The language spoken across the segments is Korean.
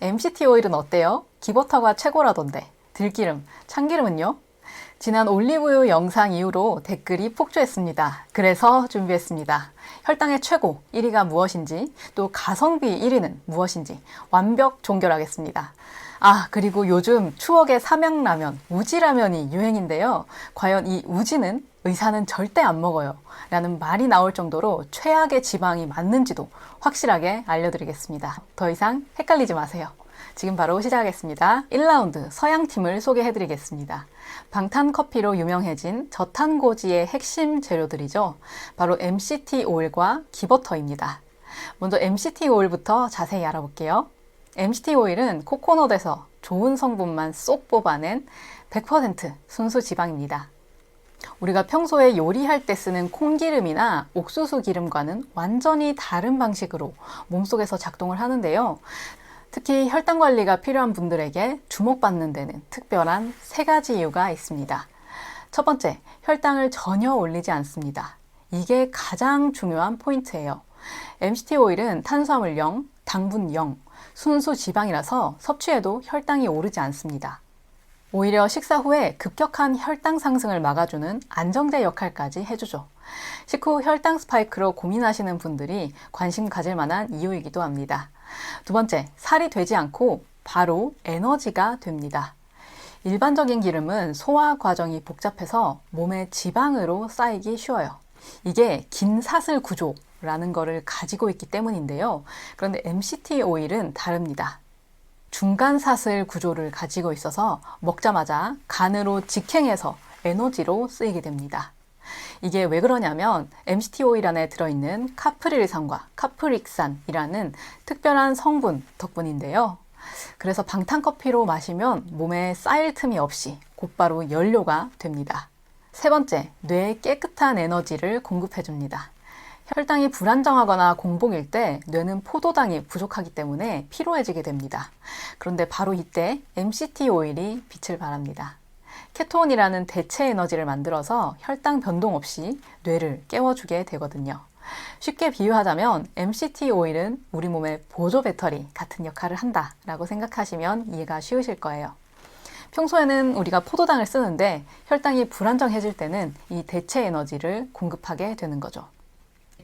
MCT 오일은 어때요? 기버터가 최고라던데. 들기름, 참기름은요? 지난 올리브유 영상 이후로 댓글이 폭주했습니다. 그래서 준비했습니다. 혈당의 최고 1위가 무엇인지, 또 가성비 1위는 무엇인지 완벽 종결하겠습니다. 그리고 요즘 추억의 삼양라면, 우지라면이 유행인데요. 과연 이 우지는 의사는 절대 안 먹어요 라는 말이 나올 정도로 최악의 지방이 맞는지도 확실하게 알려드리겠습니다. 더 이상 헷갈리지 마세요. 지금 바로 시작하겠습니다. 1라운드 서양팀을 소개해드리겠습니다. 방탄커피로 유명해진 저탄고지의 핵심 재료들이죠. 바로 MCT 오일과 기버터입니다. 먼저 MCT 오일부터 자세히 알아볼게요. MCT 오일은 코코넛에서 좋은 성분만 쏙 뽑아낸 100% 순수 지방입니다. 우리가 평소에 요리할 때 쓰는 콩기름이나 옥수수 기름과는 완전히 다른 방식으로 몸속에서 작동을 하는데요. 특히 혈당 관리가 필요한 분들에게 주목받는 데는 특별한 3가지 이유가 있습니다. 첫 번째, 혈당을 전혀 올리지 않습니다. 이게 가장 중요한 포인트예요. MCT 오일은 탄수화물 0, 당분 0, 순수 지방이라서 섭취해도 혈당이 오르지 않습니다. 오히려 식사 후에 급격한 혈당 상승을 막아주는 안정제 역할까지 해주죠. 식후 혈당 스파이크로 고민하시는 분들이 관심 가질 만한 이유이기도 합니다. 두 번째, 살이 되지 않고 바로 에너지가 됩니다. 일반적인 기름은 소화 과정이 복잡해서 몸에 지방으로 쌓이기 쉬워요. 이게 긴 사슬 구조라는 거를 가지고 있기 때문인데요. 그런데 MCT 오일은 다릅니다. 중간 사슬 구조를 가지고 있어서 먹자마자 간으로 직행해서 에너지로 쓰이게 됩니다. 이게 왜 그러냐면 MCT 오일 안에 들어있는 카프릴산과 카프릭산이라는 특별한 성분 덕분인데요. 그래서 방탄커피로 마시면 몸에 쌓일 틈이 없이 곧바로 연료가 됩니다. 세 번째, 뇌에 깨끗한 에너지를 공급해줍니다. 혈당이 불안정하거나 공복일 때 뇌는 포도당이 부족하기 때문에 피로해지게 됩니다. 그런데 바로 이때 MCT 오일이 빛을 발합니다. 케톤이라는 대체 에너지를 만들어서 혈당 변동 없이 뇌를 깨워주게 되거든요. 쉽게 비유하자면 MCT 오일은 우리 몸의 보조 배터리 같은 역할을 한다라고 생각하시면 이해가 쉬우실 거예요. 평소에는 우리가 포도당을 쓰는데 혈당이 불안정해질 때는 이 대체 에너지를 공급하게 되는 거죠.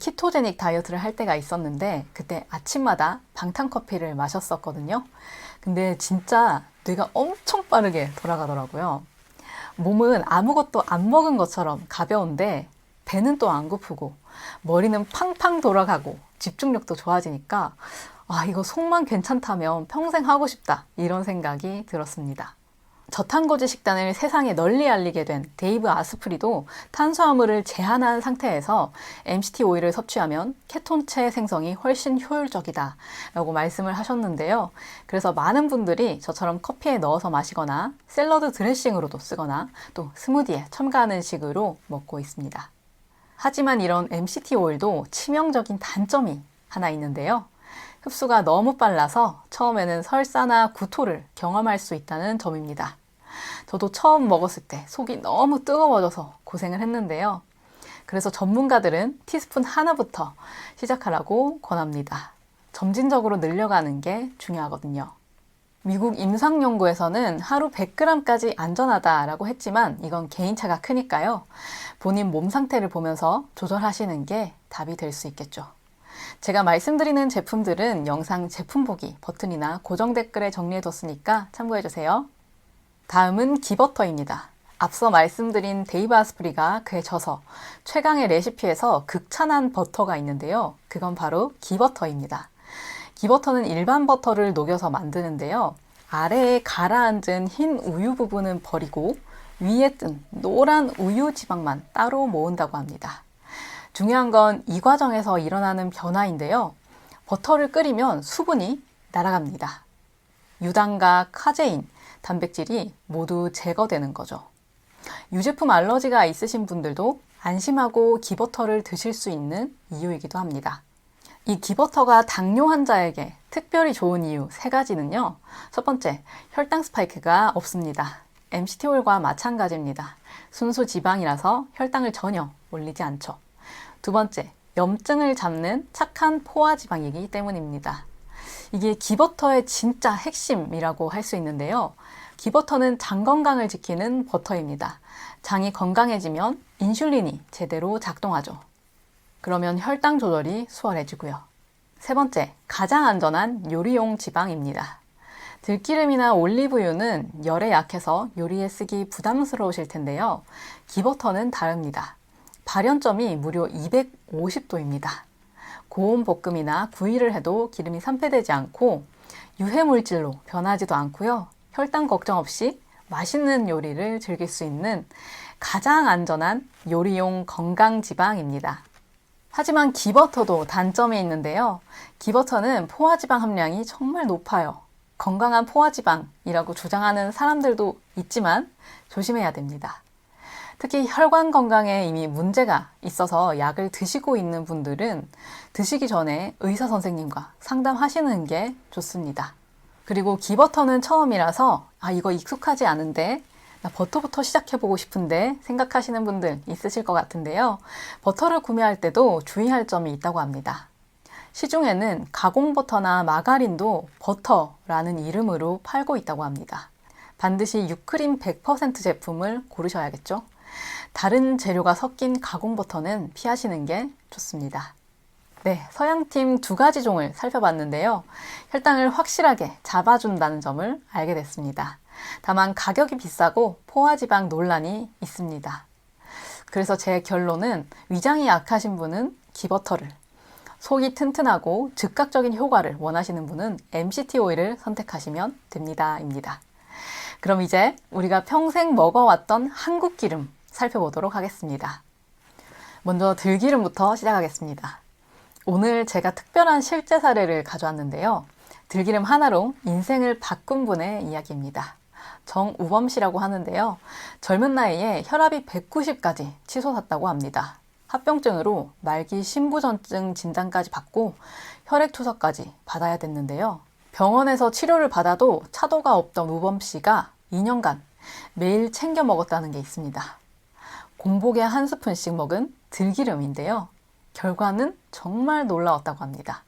키토제닉 다이어트를 할 때가 있었는데 그때 아침마다 방탄커피를 마셨었거든요. 근데 진짜 뇌가 엄청 빠르게 돌아가더라고요. 몸은 아무것도 안 먹은 것처럼 가벼운데 배는 또 안 고프고 머리는 팡팡 돌아가고 집중력도 좋아지니까 이거 속만 괜찮다면 평생 하고 싶다 이런 생각이 들었습니다. 저탄고지 식단을 세상에 널리 알리게 된 데이브 아스프리도 탄수화물을 제한한 상태에서 MCT 오일을 섭취하면 케톤체 생성이 훨씬 효율적이다 라고 말씀을 하셨는데요. 그래서 많은 분들이 저처럼 커피에 넣어서 마시거나 샐러드 드레싱으로도 쓰거나 또 스무디에 첨가하는 식으로 먹고 있습니다. 하지만 이런 MCT 오일도 치명적인 단점이 하나 있는데요. 흡수가 너무 빨라서 처음에는 설사나 구토를 경험할 수 있다는 점입니다. 저도 처음 먹었을 때 속이 너무 뜨거워져서 고생을 했는데요. 그래서 전문가들은 티스푼 하나부터 시작하라고 권합니다. 점진적으로 늘려가는 게 중요하거든요. 미국 임상연구에서는 하루 100g까지 안전하다라고 했지만 이건 개인차가 크니까요. 본인 몸 상태를 보면서 조절하시는 게 답이 될 수 있겠죠. 제가 말씀드리는 제품들은 영상 제품 보기 버튼이나 고정 댓글에 정리해뒀으니까 참고해주세요. 다음은 기버터입니다. 앞서 말씀드린 데이브 아스프리가 그에 져서 최강의 레시피에서 극찬한 버터가 있는데요. 그건 바로 기버터입니다. 기버터는 일반 버터를 녹여서 만드는데요. 아래에 가라앉은 흰 우유 부분은 버리고 위에 뜬 노란 우유 지방만 따로 모은다고 합니다. 중요한 건 이 과정에서 일어나는 변화인데요. 버터를 끓이면 수분이 날아갑니다. 유당과 카제인, 단백질이 모두 제거되는 거죠. 유제품 알러지가 있으신 분들도 안심하고 기버터를 드실 수 있는 이유이기도 합니다. 이 기버터가 당뇨 환자에게 특별히 좋은 이유 3가지는요. 첫 번째, 혈당 스파이크가 없습니다. MCT 오일과 마찬가지입니다. 순수 지방이라서 혈당을 전혀 올리지 않죠. 두 번째, 염증을 잡는 착한 포화지방이기 때문입니다. 이게 기버터의 진짜 핵심이라고 할 수 있는데요. 기버터는 장 건강을 지키는 버터입니다. 장이 건강해지면 인슐린이 제대로 작동하죠. 그러면 혈당 조절이 수월해지고요. 세 번째, 가장 안전한 요리용 지방입니다. 들기름이나 올리브유는 열에 약해서 요리에 쓰기 부담스러우실 텐데요. 기버터는 다릅니다. 발연점이 무려 250도입니다. 고온 볶음이나 구이를 해도 기름이 산패되지 않고 유해물질로 변하지도 않고요. 혈당 걱정 없이 맛있는 요리를 즐길 수 있는 가장 안전한 요리용 건강지방입니다. 하지만 기버터도 단점이 있는데요. 기버터는 포화지방 함량이 정말 높아요. 건강한 포화지방이라고 주장하는 사람들도 있지만 조심해야 됩니다. 특히 혈관 건강에 이미 문제가 있어서 약을 드시고 있는 분들은 드시기 전에 의사 선생님과 상담하시는 게 좋습니다. 그리고 기버터는 처음이라서 이거 익숙하지 않은데 나 버터부터 시작해보고 싶은데 생각하시는 분들 있으실 것 같은데요. 버터를 구매할 때도 주의할 점이 있다고 합니다. 시중에는 가공버터나 마가린도 버터라는 이름으로 팔고 있다고 합니다. 반드시 유크림 100% 제품을 고르셔야겠죠. 다른 재료가 섞인 가공버터는 피하시는 게 좋습니다. 네, 서양팀 2가지 종을 살펴봤는데요. 혈당을 확실하게 잡아준다는 점을 알게 됐습니다. 다만 가격이 비싸고 포화지방 논란이 있습니다. 그래서 제 결론은 위장이 약하신 분은 기버터를, 속이 튼튼하고 즉각적인 효과를 원하시는 분은 MCT 오일을 선택하시면 됩니다. 입니다. 그럼 이제 우리가 평생 먹어왔던 한국 기름 살펴보도록 하겠습니다. 먼저 들기름부터 시작하겠습니다. 오늘 제가 특별한 실제 사례를 가져왔는데요. 들기름 하나로 인생을 바꾼 분의 이야기입니다. 정우범 씨라고 하는데요. 젊은 나이에 혈압이 190까지 치솟았다고 합니다. 합병증으로 말기 심부전증 진단까지 받고 혈액 투석까지 받아야 됐는데요. 병원에서 치료를 받아도 차도가 없던 우범 씨가 2년간 매일 챙겨 먹었다는 게 있습니다. 공복에 한 스푼씩 먹은 들기름인데요. 결과는 정말 놀라웠다고 합니다.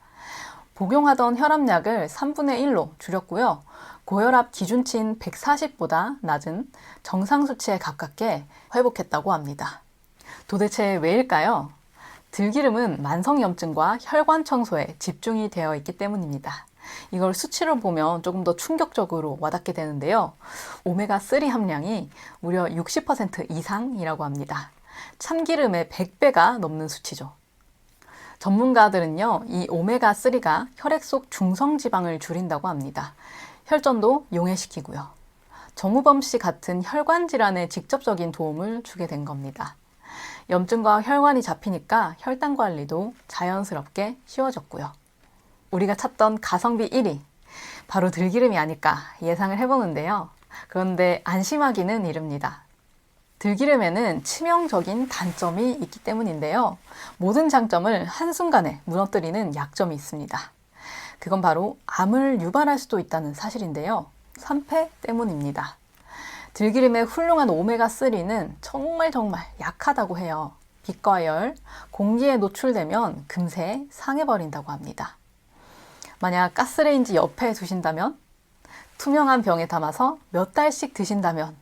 복용하던 혈압약을 3분의 1로 줄였고요. 고혈압 기준치인 140보다 낮은 정상 수치에 가깝게 회복했다고 합니다. 도대체 왜일까요? 들기름은 만성염증과 혈관 청소에 집중이 되어 있기 때문입니다. 이걸 수치로 보면 조금 더 충격적으로 와닿게 되는데요. 오메가3 함량이 무려 60% 이상이라고 합니다. 참기름의 100배가 넘는 수치죠. 전문가들은요, 이 오메가3가 혈액 속 중성지방을 줄인다고 합니다. 혈전도 용해시키고요. 정우범 씨 같은 혈관 질환에 직접적인 도움을 주게 된 겁니다. 염증과 혈관이 잡히니까 혈당 관리도 자연스럽게 쉬워졌고요. 우리가 찾던 가성비 1위, 바로 들기름이 아닐까 예상을 해보는데요. 그런데 안심하기는 이릅니다. 들기름에는 치명적인 단점이 있기 때문인데요. 모든 장점을 한순간에 무너뜨리는 약점이 있습니다. 그건 바로 암을 유발할 수도 있다는 사실인데요. 산패 때문입니다. 들기름의 훌륭한 오메가3는 정말 약하다고 해요. 빛과 열, 공기에 노출되면 금세 상해버린다고 합니다. 만약 가스레인지 옆에 두신다면, 투명한 병에 담아서 몇 달씩 드신다면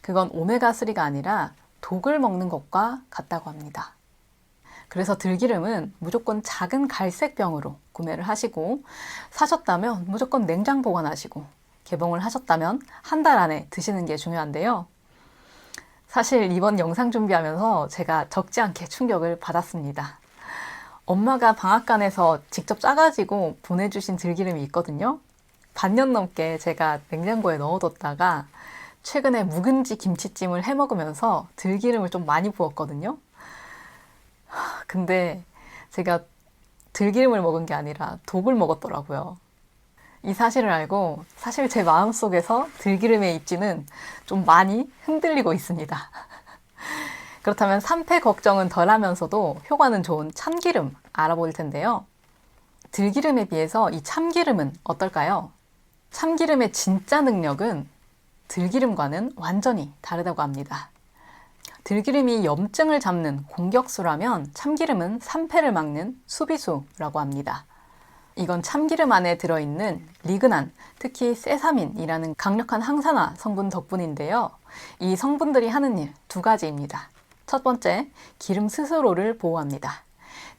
그건 오메가3가 아니라 독을 먹는 것과 같다고 합니다. 그래서 들기름은 무조건 작은 갈색 병으로 구매를 하시고, 사셨다면 무조건 냉장 보관하시고, 개봉을 하셨다면 한 달 안에 드시는 게 중요한데요. 사실 이번 영상 준비하면서 제가 적지 않게 충격을 받았습니다. 엄마가 방앗간에서 직접 짜가지고 보내주신 들기름이 있거든요. 반년 넘게 제가 냉장고에 넣어뒀다가 최근에 묵은지 김치찜을 해 먹으면서 들기름을 좀 많이 부었거든요. 근데 제가 들기름을 먹은 게 아니라 독을 먹었더라고요. 이 사실을 알고 사실 제 마음속에서 들기름의 입지는 좀 많이 흔들리고 있습니다. 그렇다면 산패 걱정은 덜하면서도 효과는 좋은 참기름 알아볼 텐데요. 들기름에 비해서 이 참기름은 어떨까요? 참기름의 진짜 능력은 들기름과는 완전히 다르다고 합니다. 들기름이 염증을 잡는 공격수라면 참기름은 산패를 막는 수비수라고 합니다. 이건 참기름 안에 들어있는 리그난, 특히 세사민이라는 강력한 항산화 성분 덕분인데요. 이 성분들이 하는 일 두 가지입니다. 첫 번째, 기름 스스로를 보호합니다.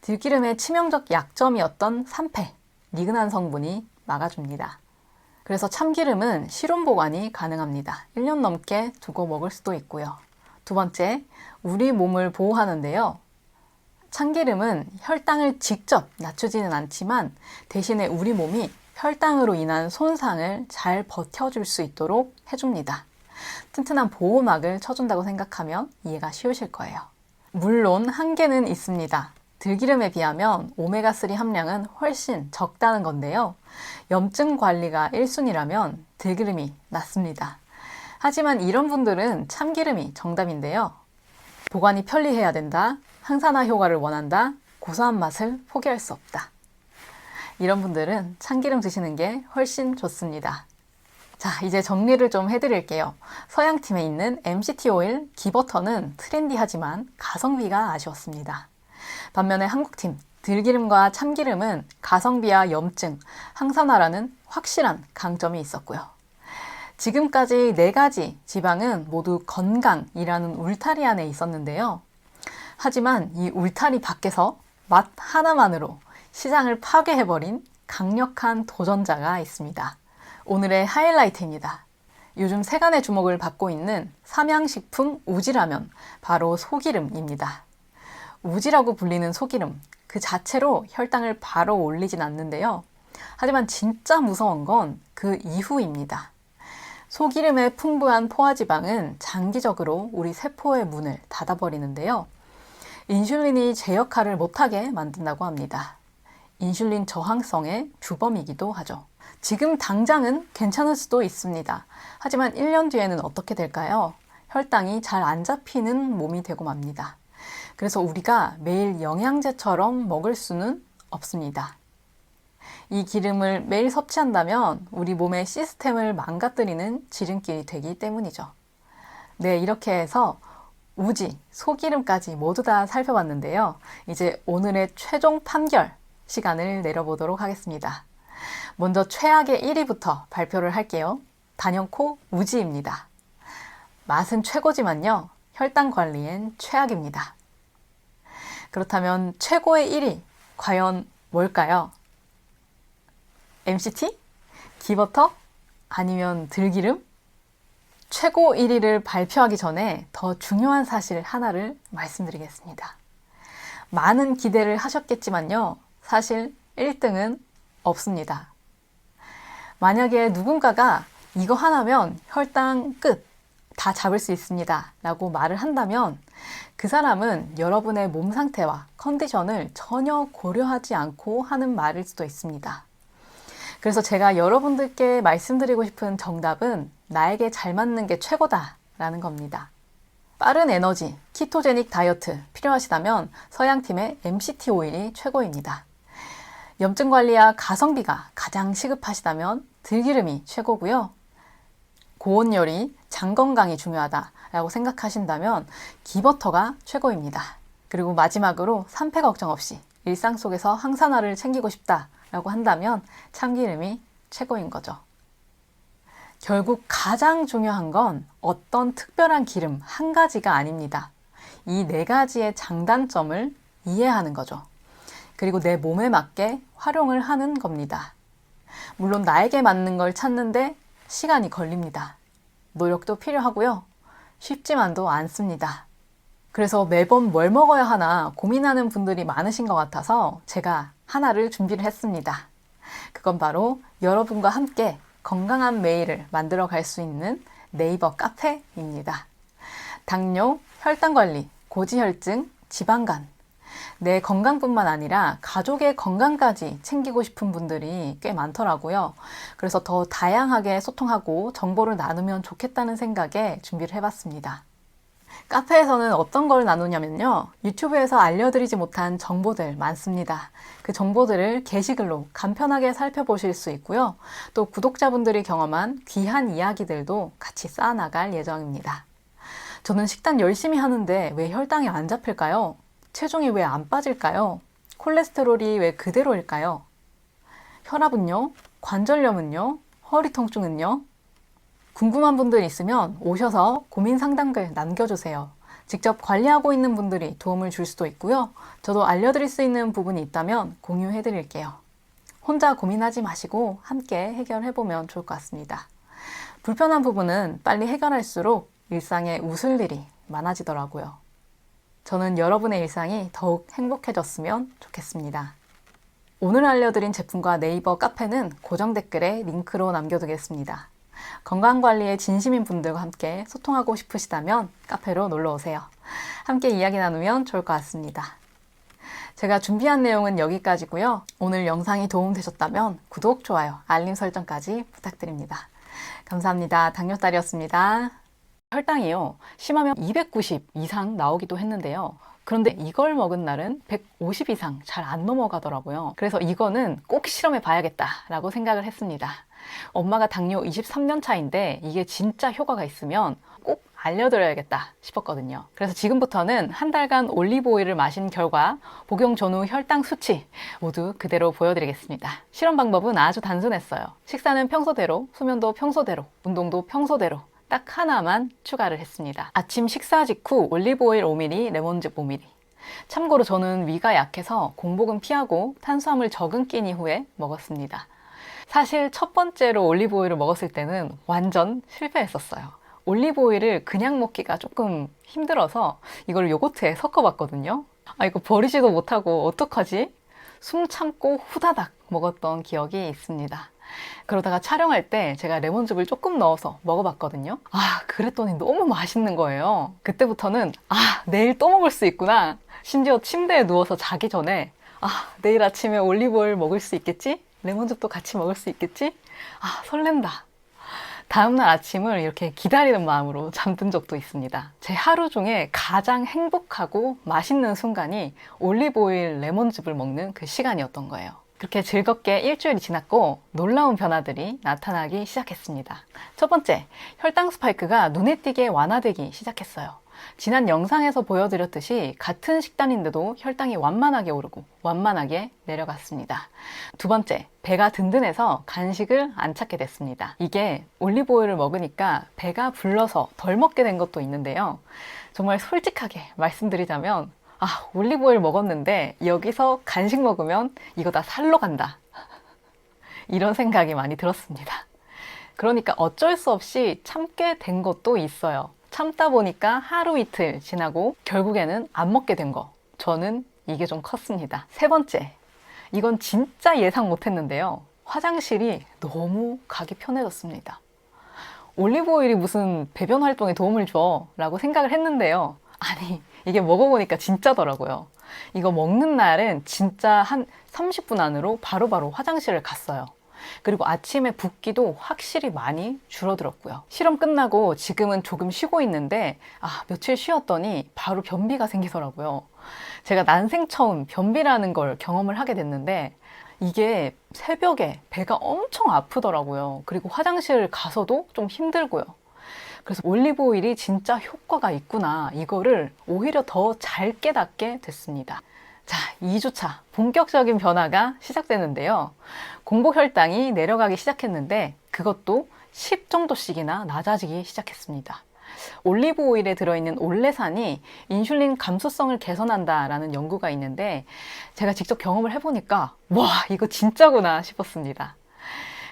들기름의 치명적 약점이었던 산패, 리그난 성분이 막아줍니다. 그래서 참기름은 실온 보관이 가능합니다. 1년 넘게 두고 먹을 수도 있고요. 두 번째, 우리 몸을 보호하는데요. 참기름은 혈당을 직접 낮추지는 않지만 대신에 우리 몸이 혈당으로 인한 손상을 잘 버텨줄 수 있도록 해줍니다. 튼튼한 보호막을 쳐준다고 생각하면 이해가 쉬우실 거예요. 물론 한계는 있습니다. 들기름에 비하면 오메가3 함량은 훨씬 적다는 건데요. 염증 관리가 1순위라면 들기름이 낫습니다. 하지만 이런 분들은 참기름이 정답인데요. 보관이 편리해야 된다. 항산화 효과를 원한다. 고소한 맛을 포기할 수 없다. 이런 분들은 참기름 드시는 게 훨씬 좋습니다. 자, 이제 정리를 좀 해드릴게요. 서양팀에 있는 MCT 오일, 기버터는 트렌디하지만 가성비가 아쉬웠습니다. 반면에 한국팀, 들기름과 참기름은 가성비와 염증, 항산화라는 확실한 강점이 있었고요. 지금까지 4가지 지방은 모두 건강이라는 울타리 안에 있었는데요. 하지만 이 울타리 밖에서 맛 하나만으로 시장을 파괴해버린 강력한 도전자가 있습니다. 오늘의 하이라이트입니다. 요즘 세간의 주목을 받고 있는 삼양식품 우지라면, 바로 소기름입니다. 우지라고 불리는 소기름, 그 자체로 혈당을 바로 올리진 않는데요. 하지만 진짜 무서운 건 그 이후입니다. 소기름의 풍부한 포화지방은 장기적으로 우리 세포의 문을 닫아버리는데요. 인슐린이 제 역할을 못하게 만든다고 합니다. 인슐린 저항성의 주범이기도 하죠. 지금 당장은 괜찮을 수도 있습니다. 하지만 1년 뒤에는 어떻게 될까요? 혈당이 잘 안 잡히는 몸이 되고 맙니다. 그래서 우리가 매일 영양제처럼 먹을 수는 없습니다. 이 기름을 매일 섭취한다면 우리 몸의 시스템을 망가뜨리는 지름길이 되기 때문이죠. 네, 이렇게 해서 우지, 소기름까지 모두 다 살펴봤는데요. 이제 오늘의 최종 판결 시간을 내려보도록 하겠습니다. 먼저 최악의 1위부터 발표를 할게요. 단연코 우지입니다. 맛은 최고지만요, 혈당 관리엔 최악입니다. 그렇다면 최고의 1위, 과연 뭘까요? MCT? 기버터? 아니면 들기름? 최고 1위를 발표하기 전에 더 중요한 사실 하나를 말씀드리겠습니다. 많은 기대를 하셨겠지만요, 사실 1등은 없습니다. 만약에 누군가가 이거 하나면 혈당 끝, 다 잡을 수 있습니다 라고 말을 한다면 그 사람은 여러분의 몸 상태와 컨디션을 전혀 고려하지 않고 하는 말일 수도 있습니다. 그래서 제가 여러분들께 말씀드리고 싶은 정답은 나에게 잘 맞는 게 최고다 라는 겁니다. 빠른 에너지, 키토제닉 다이어트 필요하시다면 서양팀의 MCT 오일이 최고입니다. 염증 관리와 가성비가 가장 시급하시다면 들기름이 최고고요. 고온 요리, 장 건강이 중요하다라고 생각하신다면 기버터가 최고입니다. 그리고 마지막으로 산패 걱정 없이 일상 속에서 항산화를 챙기고 싶다라고 한다면 참기름이 최고인 거죠. 결국 가장 중요한 건 어떤 특별한 기름 한 가지가 아닙니다. 이 4가지의 장단점을 이해하는 거죠. 그리고 내 몸에 맞게 활용을 하는 겁니다. 물론 나에게 맞는 걸 찾는데 시간이 걸립니다. 노력도 필요하고요. 쉽지만도 않습니다. 그래서 매번 뭘 먹어야 하나 고민하는 분들이 많으신 것 같아서 제가 하나를 준비를 했습니다. 그건 바로 여러분과 함께 건강한 매일을 만들어 갈 수 있는 네이버 카페입니다. 당뇨, 혈당관리, 고지혈증, 지방간, 내 건강뿐만 아니라 가족의 건강까지 챙기고 싶은 분들이 꽤 많더라고요. 그래서 더 다양하게 소통하고 정보를 나누면 좋겠다는 생각에 준비를 해봤습니다. 카페에서는 어떤 걸 나누냐면요, 유튜브에서 알려드리지 못한 정보들 많습니다. 그 정보들을 게시글로 간편하게 살펴보실 수 있고요. 또 구독자분들이 경험한 귀한 이야기들도 같이 쌓아나갈 예정입니다. 저는 식단 열심히 하는데 왜 혈당이 안 잡힐까요? 체중이 왜 안 빠질까요? 콜레스테롤이 왜 그대로일까요? 혈압은요? 관절염은요? 허리 통증은요? 궁금한 분들 있으면 오셔서 고민 상담글 남겨주세요. 직접 관리하고 있는 분들이 도움을 줄 수도 있고요. 저도 알려드릴 수 있는 부분이 있다면 공유해드릴게요. 혼자 고민하지 마시고 함께 해결해보면 좋을 것 같습니다. 불편한 부분은 빨리 해결할수록 일상에 웃을 일이 많아지더라고요. 저는 여러분의 일상이 더욱 행복해졌으면 좋겠습니다. 오늘 알려드린 제품과 네이버 카페는 고정 댓글에 링크로 남겨두겠습니다. 건강관리에 진심인 분들과 함께 소통하고 싶으시다면 카페로 놀러오세요. 함께 이야기 나누면 좋을 것 같습니다. 제가 준비한 내용은 여기까지고요. 오늘 영상이 도움되셨다면 구독, 좋아요, 알림 설정까지 부탁드립니다. 감사합니다. 당뇨딸이었습니다. 혈당이요, 심하면 290 이상 나오기도 했는데요. 그런데 이걸 먹은 날은 150 이상 잘 안 넘어가더라고요. 그래서 이거는 꼭 실험해 봐야겠다라고 생각을 했습니다. 엄마가 당뇨 23년 차인데 이게 진짜 효과가 있으면 꼭 알려드려야겠다 싶었거든요. 그래서 지금부터는 한 달간 올리브오일을 마신 결과 복용 전후 혈당 수치 모두 그대로 보여드리겠습니다. 실험 방법은 아주 단순했어요. 식사는 평소대로, 수면도 평소대로, 운동도 평소대로 딱 하나만 추가를 했습니다. 아침 식사 직후 올리브오일 5ml, 레몬즙 5ml. 참고로 저는 위가 약해서 공복은 피하고 탄수화물 적은 끼니 후에 먹었습니다. 사실 첫 번째로 올리브오일을 먹었을 때는 완전 실패했었어요. 올리브오일을 그냥 먹기가 조금 힘들어서 이걸 요거트에 섞어봤거든요. 이거 버리지도 못하고 어떡하지? 숨 참고 후다닥 먹었던 기억이 있습니다. 그러다가 촬영할 때 제가 레몬즙을 조금 넣어서 먹어봤거든요. 그랬더니 너무 맛있는 거예요. 그때부터는 내일 또 먹을 수 있구나. 심지어 침대에 누워서 자기 전에 내일 아침에 올리브오일 먹을 수 있겠지? 레몬즙도 같이 먹을 수 있겠지? 설렌다. 다음날 아침을 이렇게 기다리는 마음으로 잠든 적도 있습니다. 제 하루 중에 가장 행복하고 맛있는 순간이 올리브오일 레몬즙을 먹는 그 시간이었던 거예요. 그렇게 즐겁게 일주일이 지났고 놀라운 변화들이 나타나기 시작했습니다. 첫 번째, 혈당 스파이크가 눈에 띄게 완화되기 시작했어요. 지난 영상에서 보여드렸듯이 같은 식단인데도 혈당이 완만하게 오르고 완만하게 내려갔습니다. 두 번째, 배가 든든해서 간식을 안 찾게 됐습니다. 이게 올리브오일을 먹으니까 배가 불러서 덜 먹게 된 것도 있는데요. 정말 솔직하게 말씀드리자면 올리브오일 먹었는데 여기서 간식 먹으면 이거 다 살로 간다. 이런 생각이 많이 들었습니다. 그러니까 어쩔 수 없이 참게 된 것도 있어요. 참다 보니까 하루 이틀 지나고 결국에는 안 먹게 된 거. 저는 이게 좀 컸습니다. 세 번째, 이건 진짜 예상 못했는데요. 화장실이 너무 가기 편해졌습니다. 올리브오일이 무슨 배변 활동에 도움을 줘 라고 생각을 했는데요. 이게 먹어보니까 진짜더라고요. 이거 먹는 날은 진짜 한 30분 안으로 바로바로 화장실을 갔어요. 그리고 아침에 붓기도 확실히 많이 줄어들었고요. 실험 끝나고 지금은 조금 쉬고 있는데 며칠 쉬었더니 바로 변비가 생기더라고요. 제가 난생 처음 변비라는 걸 경험을 하게 됐는데 이게 새벽에 배가 엄청 아프더라고요. 그리고 화장실 가서도 좀 힘들고요. 그래서 올리브오일이 진짜 효과가 있구나, 이거를 오히려 더 잘 깨닫게 됐습니다. 자, 2주차 본격적인 변화가 시작되는데요. 공복 혈당이 내려가기 시작했는데 그것도 10 정도씩이나 낮아지기 시작했습니다. 올리브오일에 들어있는 올레산이 인슐린 감수성을 개선한다라는 연구가 있는데 제가 직접 경험을 해보니까 와, 이거 진짜구나 싶었습니다.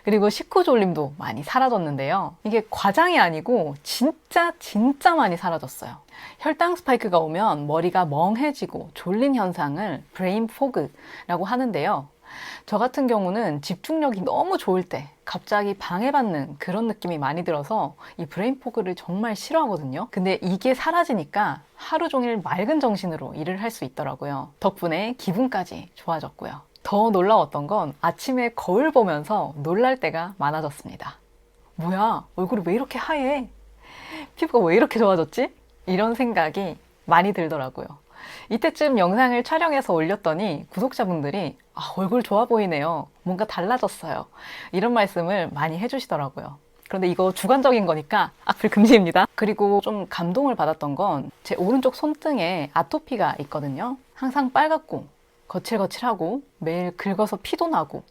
그리고 식후 졸림도 많이 사라졌는데요. 이게 과장이 아니고 진짜 많이 사라졌어요. 혈당 스파이크가 오면 머리가 멍해지고 졸린 현상을 브레인 포그라고 하는데요. 저 같은 경우는 집중력이 너무 좋을 때 갑자기 방해받는 그런 느낌이 많이 들어서 이 브레인 포그를 정말 싫어하거든요. 근데 이게 사라지니까 하루 종일 맑은 정신으로 일을 할 수 있더라고요. 덕분에 기분까지 좋아졌고요. 더 놀라웠던 건 아침에 거울 보면서 놀랄 때가 많아졌습니다. 뭐야, 얼굴이 왜 이렇게 하얘? 피부가 왜 이렇게 좋아졌지? 이런 생각이 많이 들더라고요. 이때쯤 영상을 촬영해서 올렸더니 구독자분들이 얼굴 좋아 보이네요. 뭔가 달라졌어요. 이런 말씀을 많이 해주시더라고요. 그런데 이거 주관적인 거니까 악플 금지입니다. 그리고 좀 감동을 받았던 건 제 오른쪽 손등에 아토피가 있거든요. 항상 빨갛고 거칠거칠하고 매일 긁어서 피도 나고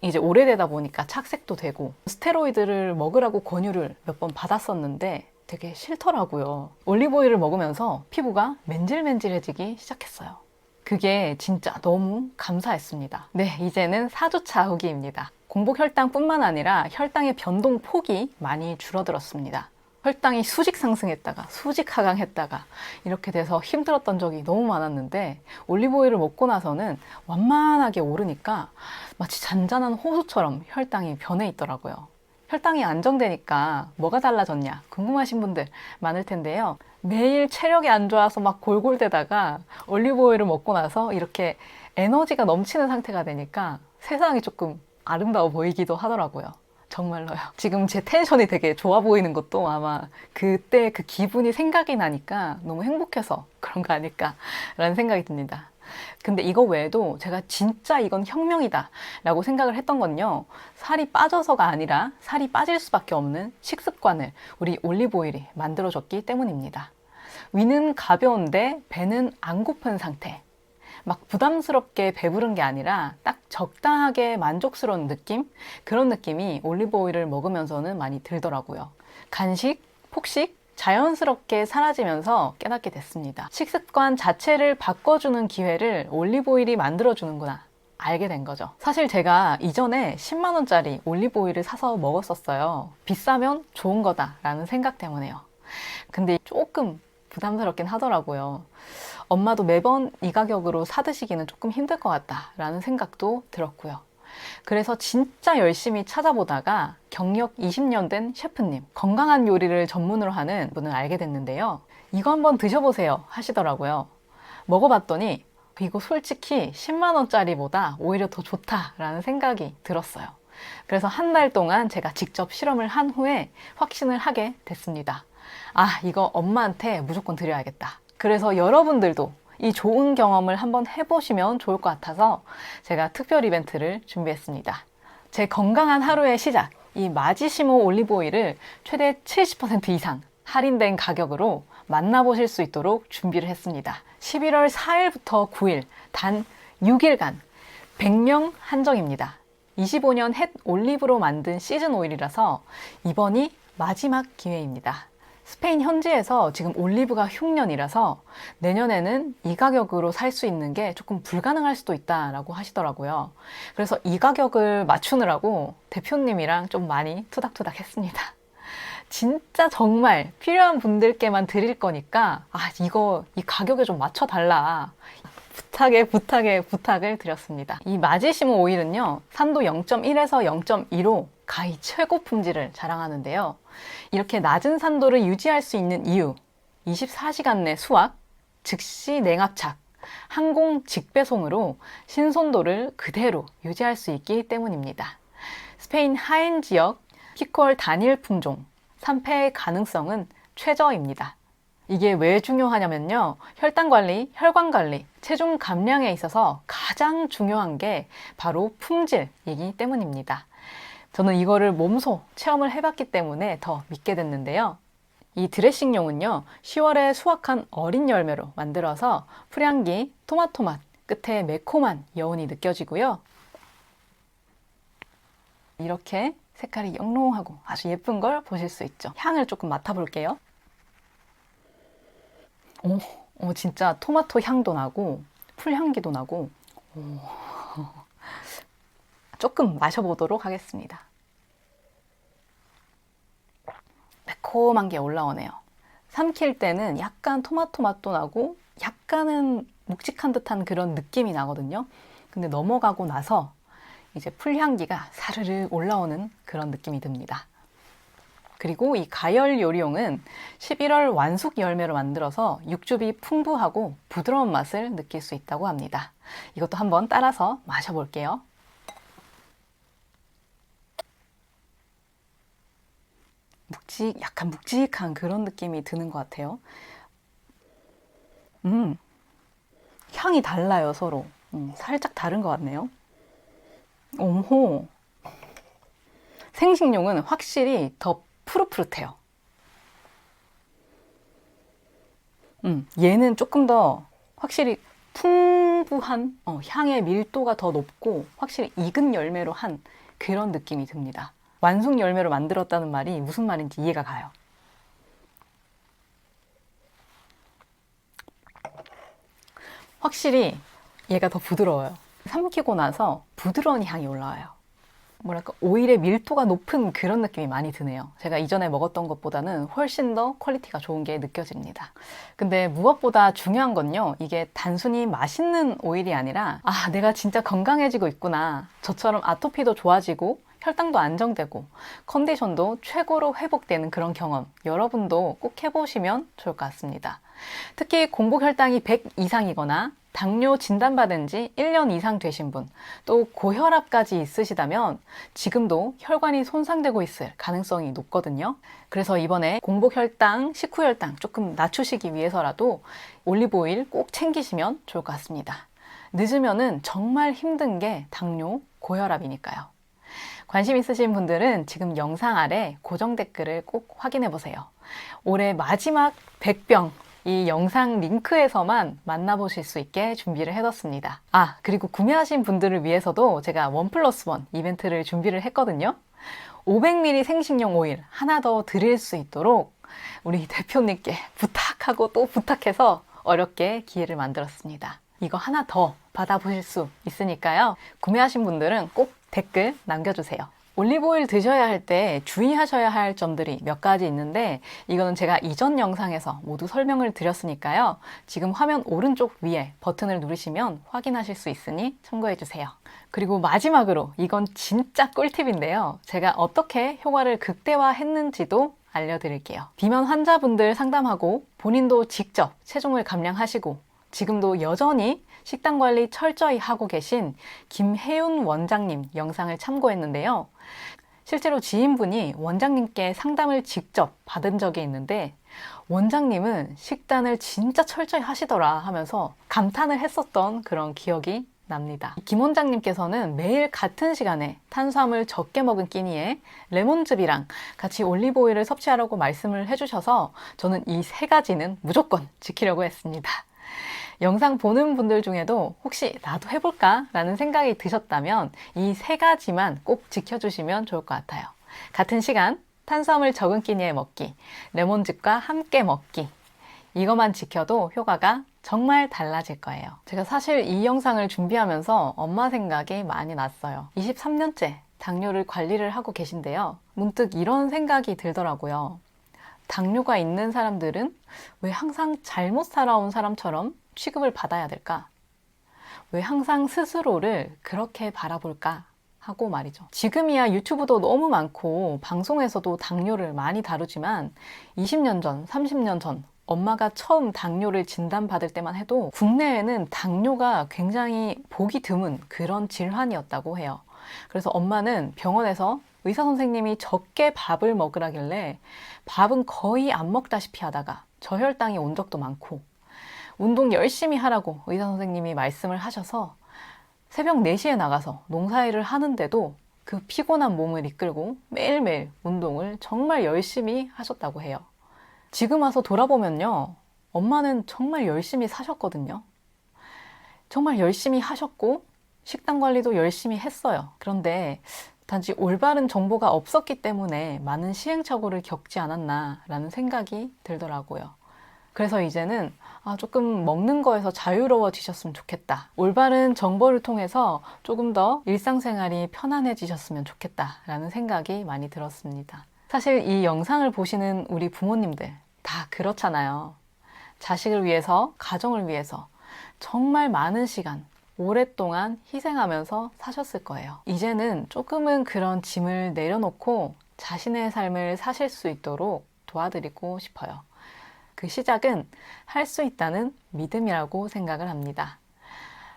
이제 오래되다 보니까 착색도 되고 스테로이드를 먹으라고 권유를 몇 번 받았었는데 되게 싫더라고요. 올리브오일을 먹으면서 피부가 맨질맨질해지기 시작했어요. 그게 진짜 너무 감사했습니다. 네, 이제는 4주차 후기입니다. 공복 혈당뿐만 아니라 혈당의 변동 폭이 많이 줄어들었습니다. 혈당이 수직 상승했다가 수직 하강했다가 이렇게 돼서 힘들었던 적이 너무 많았는데 올리브오일을 먹고 나서는 완만하게 오르니까 마치 잔잔한 호수처럼 혈당이 변해 있더라고요. 혈당이 안정되니까 뭐가 달라졌냐 궁금하신 분들 많을 텐데요. 매일 체력이 안 좋아서 막 골골대다가 올리브오일을 먹고 나서 이렇게 에너지가 넘치는 상태가 되니까 세상이 조금 아름다워 보이기도 하더라고요. 정말로요. 지금 제 텐션이 되게 좋아 보이는 것도 아마 그때 그 기분이 생각이 나니까 너무 행복해서 그런 거 아닐까라는 생각이 듭니다. 근데 이거 외에도 제가 진짜 이건 혁명이다 라고 생각을 했던 건요, 살이 빠져서가 아니라 살이 빠질 수밖에 없는 식습관을 우리 올리브오일이 만들어줬기 때문입니다. 위는 가벼운데 배는 안 고픈 상태, 막 부담스럽게 배부른 게 아니라 딱 적당하게 만족스러운 느낌? 그런 느낌이 올리브오일을 먹으면서는 많이 들더라고요. 간식, 폭식, 자연스럽게 사라지면서 깨닫게 됐습니다. 식습관 자체를 바꿔주는 기회를 올리브오일이 만들어주는구나 알게 된 거죠. 사실 제가 이전에 10만 원짜리 올리브오일을 사서 먹었었어요. 비싸면 좋은 거다라는 생각 때문에요. 근데 조금 부담스럽긴 하더라고요. 엄마도 매번 이 가격으로 사 드시기는 조금 힘들 것 같다라는 생각도 들었고요. 그래서 진짜 열심히 찾아보다가 경력 20년 된 셰프님, 건강한 요리를 전문으로 하는 분을 알게 됐는데요. 이거 한번 드셔보세요 하시더라고요. 먹어봤더니 이거 솔직히 10만 원짜리보다 오히려 더 좋다라는 생각이 들었어요. 그래서 한 달 동안 제가 직접 실험을 한 후에 확신을 하게 됐습니다. 아, 이거 엄마한테 무조건 드려야겠다. 그래서 여러분들도 이 좋은 경험을 한번 해보시면 좋을 것 같아서 제가 특별 이벤트를 준비했습니다. 제 건강한 하루의 시작, 이 마지시모 올리브오일을 최대 70% 이상 할인된 가격으로 만나보실 수 있도록 준비를 했습니다. 11월 4일부터 9일, 단 6일간 100명 한정입니다. 25년 햇 올리브로 만든 시즌 오일이라서 이번이 마지막 기회입니다. 스페인 현지에서 지금 올리브가 흉년이라서 내년에는 이 가격으로 살 수 있는 게 조금 불가능할 수도 있다라고 하시더라고요. 그래서 이 가격을 맞추느라고 대표님이랑 좀 많이 투닥투닥 했습니다. 진짜 정말 필요한 분들께만 드릴 거니까 이 가격에 좀 맞춰달라. 부탁을 드렸습니다. 이 마지시모 오일은요, 산도 0.1에서 0.25 가히 최고 품질을 자랑하는데요. 이렇게 낮은 산도를 유지할 수 있는 이유, 24시간 내 수확, 즉시 냉압착, 항공 직배송으로 신선도를 그대로 유지할 수 있기 때문입니다. 스페인 하엔 지역 피콜 단일 품종, 산패의 가능성은 최저입니다. 이게 왜 중요하냐면요, 혈당 관리, 혈관 관리, 체중 감량에 있어서 가장 중요한 게 바로 품질이기 때문입니다. 저는 이거를 몸소 체험을 해봤기 때문에 더 믿게 됐는데요. 이 드레싱용은요, 10월에 수확한 어린 열매로 만들어서 풀향기, 토마토 맛, 끝에 매콤한 여운이 느껴지고요. 이렇게 색깔이 영롱하고 아주 예쁜 걸 보실 수 있죠. 향을 조금 맡아볼게요. 진짜 토마토 향도 나고 풀향기도 나고 조금 마셔보도록 하겠습니다. 매콤한 게 올라오네요. 삼킬 때는 약간 토마토 맛도 나고 약간은 묵직한 듯한 그런 느낌이 나거든요. 근데 넘어가고 나서 이제 풀향기가 사르르 올라오는 그런 느낌이 듭니다. 그리고 이 가열 요리용은 11월 완숙 열매로 만들어서 육즙이 풍부하고 부드러운 맛을 느낄 수 있다고 합니다. 이것도 한번 따라서 마셔볼게요. 약간 묵직한 그런 느낌이 드는 것 같아요. 향이 달라요, 서로. 살짝 다른 것 같네요. 오, 생식용은 확실히 더 푸릇푸릇해요. 얘는 조금 더 확실히 풍부한 향의 밀도가 더 높고 확실히 익은 열매로 한 그런 느낌이 듭니다. 완숙 열매로 만들었다는 말이 무슨 말인지 이해가 가요. 확실히 얘가 더 부드러워요. 삼키고 나서 부드러운 향이 올라와요. 뭐랄까 오일의 밀도가 높은 그런 느낌이 많이 드네요. 제가 이전에 먹었던 것보다는 훨씬 더 퀄리티가 좋은 게 느껴집니다. 근데 무엇보다 중요한 건요, 이게 단순히 맛있는 오일이 아니라 내가 진짜 건강해지고 있구나, 저처럼 아토피도 좋아지고 혈당도 안정되고 컨디션도 최고로 회복되는 그런 경험, 여러분도 꼭 해보시면 좋을 것 같습니다. 특히 공복 혈당이 100 이상이거나 당뇨 진단받은 지 1년 이상 되신 분, 또 고혈압까지 있으시다면 지금도 혈관이 손상되고 있을 가능성이 높거든요. 그래서 이번에 공복 혈당, 식후 혈당 조금 낮추시기 위해서라도 올리브오일 꼭 챙기시면 좋을 것 같습니다. 늦으면은 정말 힘든 게 당뇨, 고혈압이니까요. 관심 있으신 분들은 지금 영상 아래 고정 댓글을 꼭 확인해 보세요. 올해 마지막 100병 이 영상 링크에서만 만나보실 수 있게 준비를 해뒀습니다. 그리고 구매하신 분들을 위해서도 제가 1+1 이벤트를 준비를 했거든요. 500ml 생식용 오일 하나 더 드릴 수 있도록 우리 대표님께 부탁하고 또 부탁해서 어렵게 기회를 만들었습니다. 이거 하나 더 받아보실 수 있으니까요. 구매하신 분들은 꼭 댓글 남겨주세요. 올리브오일 드셔야 할 때 주의하셔야 할 점들이 몇 가지 있는데 이거는 제가 이전 영상에서 모두 설명을 드렸으니까요. 지금 화면 오른쪽 위에 버튼을 누르시면 확인하실 수 있으니 참고해주세요. 그리고 마지막으로 이건 진짜 꿀팁인데요. 제가 어떻게 효과를 극대화했는지도 알려드릴게요. 비만 환자분들 상담하고 본인도 직접 체중을 감량하시고 지금도 여전히 식단 관리 철저히 하고 계신 김혜윤 원장님 영상을 참고했는데요. 실제로 지인분이 원장님께 상담을 직접 받은 적이 있는데 원장님은 식단을 진짜 철저히 하시더라 하면서 감탄을 했었던 그런 기억이 납니다. 김 원장님께서는 매일 같은 시간에 탄수화물 적게 먹은 끼니에 레몬즙이랑 같이 올리브오일을 섭취하라고 말씀을 해주셔서 저는 이 세 가지는 무조건 지키려고 했습니다. 영상 보는 분들 중에도 혹시 나도 해볼까? 라는 생각이 드셨다면 이 세 가지만 꼭 지켜주시면 좋을 것 같아요. 같은 시간, 탄수화물 적은 끼니에 먹기, 레몬즙과 함께 먹기, 이것만 지켜도 효과가 정말 달라질 거예요. 제가 사실 이 영상을 준비하면서 엄마 생각이 많이 났어요. 23년째 당뇨를 관리를 하고 계신데요. 문득 이런 생각이 들더라고요. 당뇨가 있는 사람들은 왜 항상 잘못 살아온 사람처럼 취급을 받아야 될까? 왜 항상 스스로를 그렇게 바라볼까? 하고 말이죠. 지금이야 유튜브도 너무 많고 방송에서도 당뇨를 많이 다루지만 20년 전, 30년 전 엄마가 처음 당뇨를 진단받을 때만 해도 국내에는 당뇨가 굉장히 보기 드문 그런 질환이었다고 해요. 그래서 엄마는 병원에서 의사 선생님이 적게 밥을 먹으라길래 밥은 거의 안 먹다시피 하다가 저혈당이 온 적도 많고 운동 열심히 하라고 의사 선생님이 말씀을 하셔서 새벽 4시에 나가서 농사일을 하는데도 그 피곤한 몸을 이끌고 매일매일 운동을 정말 열심히 하셨다고 해요. 지금 와서 돌아보면요. 엄마는 정말 열심히 사셨거든요. 정말 열심히 하셨고 식단 관리도 열심히 했어요. 그런데 단지 올바른 정보가 없었기 때문에 많은 시행착오를 겪지 않았나 라는 생각이 들더라고요. 그래서 이제는 조금 먹는 거에서 자유로워지셨으면 좋겠다. 올바른 정보를 통해서 조금 더 일상생활이 편안해지셨으면 좋겠다 라는 생각이 많이 들었습니다. 사실 이 영상을 보시는 우리 부모님들 다 그렇잖아요. 자식을 위해서, 가정을 위해서 정말 많은 시간, 오랫동안 희생하면서 사셨을 거예요. 이제는 조금은 그런 짐을 내려놓고 자신의 삶을 사실 수 있도록 도와드리고 싶어요. 그 시작은 할 수 있다는 믿음이라고 생각을 합니다.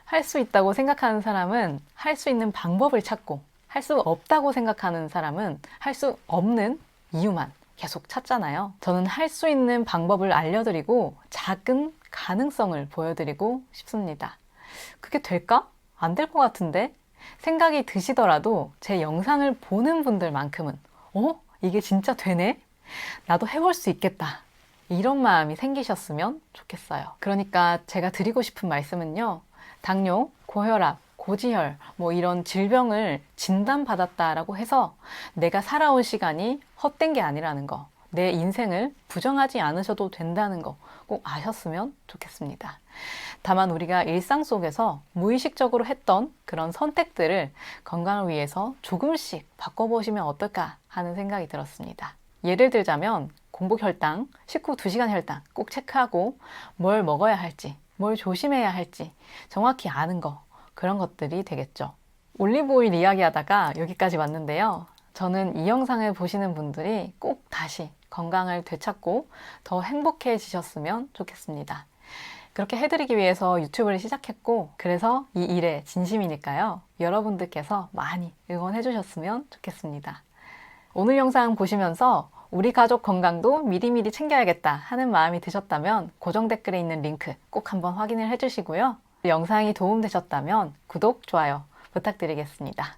할 수 있다고 생각하는 사람은 할 수 있는 방법을 찾고 할 수 없다고 생각하는 사람은 할 수 없는 이유만 계속 찾잖아요. 저는 할 수 있는 방법을 알려드리고 작은 가능성을 보여드리고 싶습니다. 그게 될까? 안 될 것 같은데? 생각이 드시더라도 제 영상을 보는 분들만큼은 이게 진짜 되네? 나도 해볼 수 있겠다. 이런 마음이 생기셨으면 좋겠어요. 그러니까 제가 드리고 싶은 말씀은요. 당뇨, 고혈압, 고지혈, 이런 질병을 진단받았다라고 해서 내가 살아온 시간이 헛된 게 아니라는 거, 내 인생을 부정하지 않으셔도 된다는 거 꼭 아셨으면 좋겠습니다. 다만 우리가 일상 속에서 무의식적으로 했던 그런 선택들을 건강을 위해서 조금씩 바꿔보시면 어떨까 하는 생각이 들었습니다. 예를 들자면 공복 혈당, 식후 2시간 혈당 꼭 체크하고 뭘 먹어야 할지, 뭘 조심해야 할지 정확히 아는 거, 그런 것들이 되겠죠. 올리브오일 이야기하다가 여기까지 왔는데요. 저는 이 영상을 보시는 분들이 꼭 다시 건강을 되찾고 더 행복해지셨으면 좋겠습니다. 그렇게 해드리기 위해서 유튜브를 시작했고, 그래서 이 일에 진심이니까요. 여러분들께서 많이 응원해 주셨으면 좋겠습니다. 오늘 영상 보시면서 우리 가족 건강도 미리미리 챙겨야겠다 하는 마음이 드셨다면 고정 댓글에 있는 링크 꼭 한번 확인을 해주시고요. 영상이 도움되셨다면 구독, 좋아요 부탁드리겠습니다.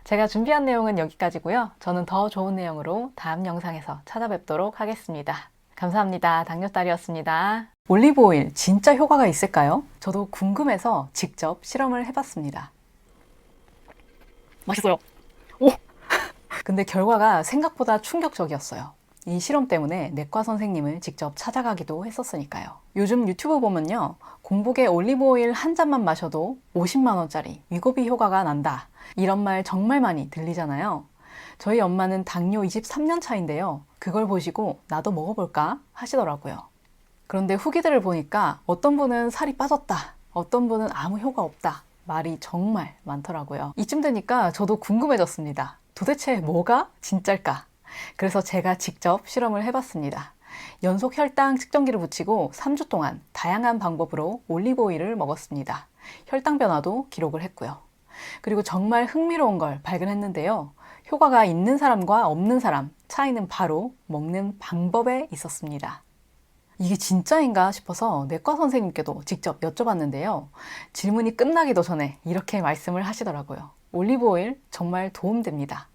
제가 준비한 내용은 여기까지고요. 저는 더 좋은 내용으로 다음 영상에서 찾아뵙도록 하겠습니다. 감사합니다. 당뇨딸이었습니다. 올리브오일 진짜 효과가 있을까요? 저도 궁금해서 직접 실험을 해봤습니다. 맛있어요. 오! 근데 결과가 생각보다 충격적이었어요. 이 실험 때문에 내과 선생님을 직접 찾아가기도 했었으니까요. 요즘 유튜브 보면요. 공복에 올리브오일 한 잔만 마셔도 50만 원짜리 위고비 효과가 난다. 이런 말 정말 많이 들리잖아요. 저희 엄마는 당뇨 23년 차인데요. 그걸 보시고 나도 먹어볼까 하시더라고요. 그런데 후기들을 보니까 어떤 분은 살이 빠졌다. 어떤 분은 아무 효과 없다. 말이 정말 많더라고요. 이쯤 되니까 저도 궁금해졌습니다. 도대체 뭐가 진짜일까? 그래서 제가 직접 실험을 해봤습니다. 연속 혈당 측정기를 붙이고 3주 동안 다양한 방법으로 올리브오일을 먹었습니다. 혈당 변화도 기록을 했고요. 그리고 정말 흥미로운 걸 발견했는데요. 효과가 있는 사람과 없는 사람 차이는 바로 먹는 방법에 있었습니다. 이게 진짜인가 싶어서 내과 선생님께도 직접 여쭤봤는데요. 질문이 끝나기도 전에 이렇게 말씀을 하시더라고요. 올리브오일 정말 도움됩니다.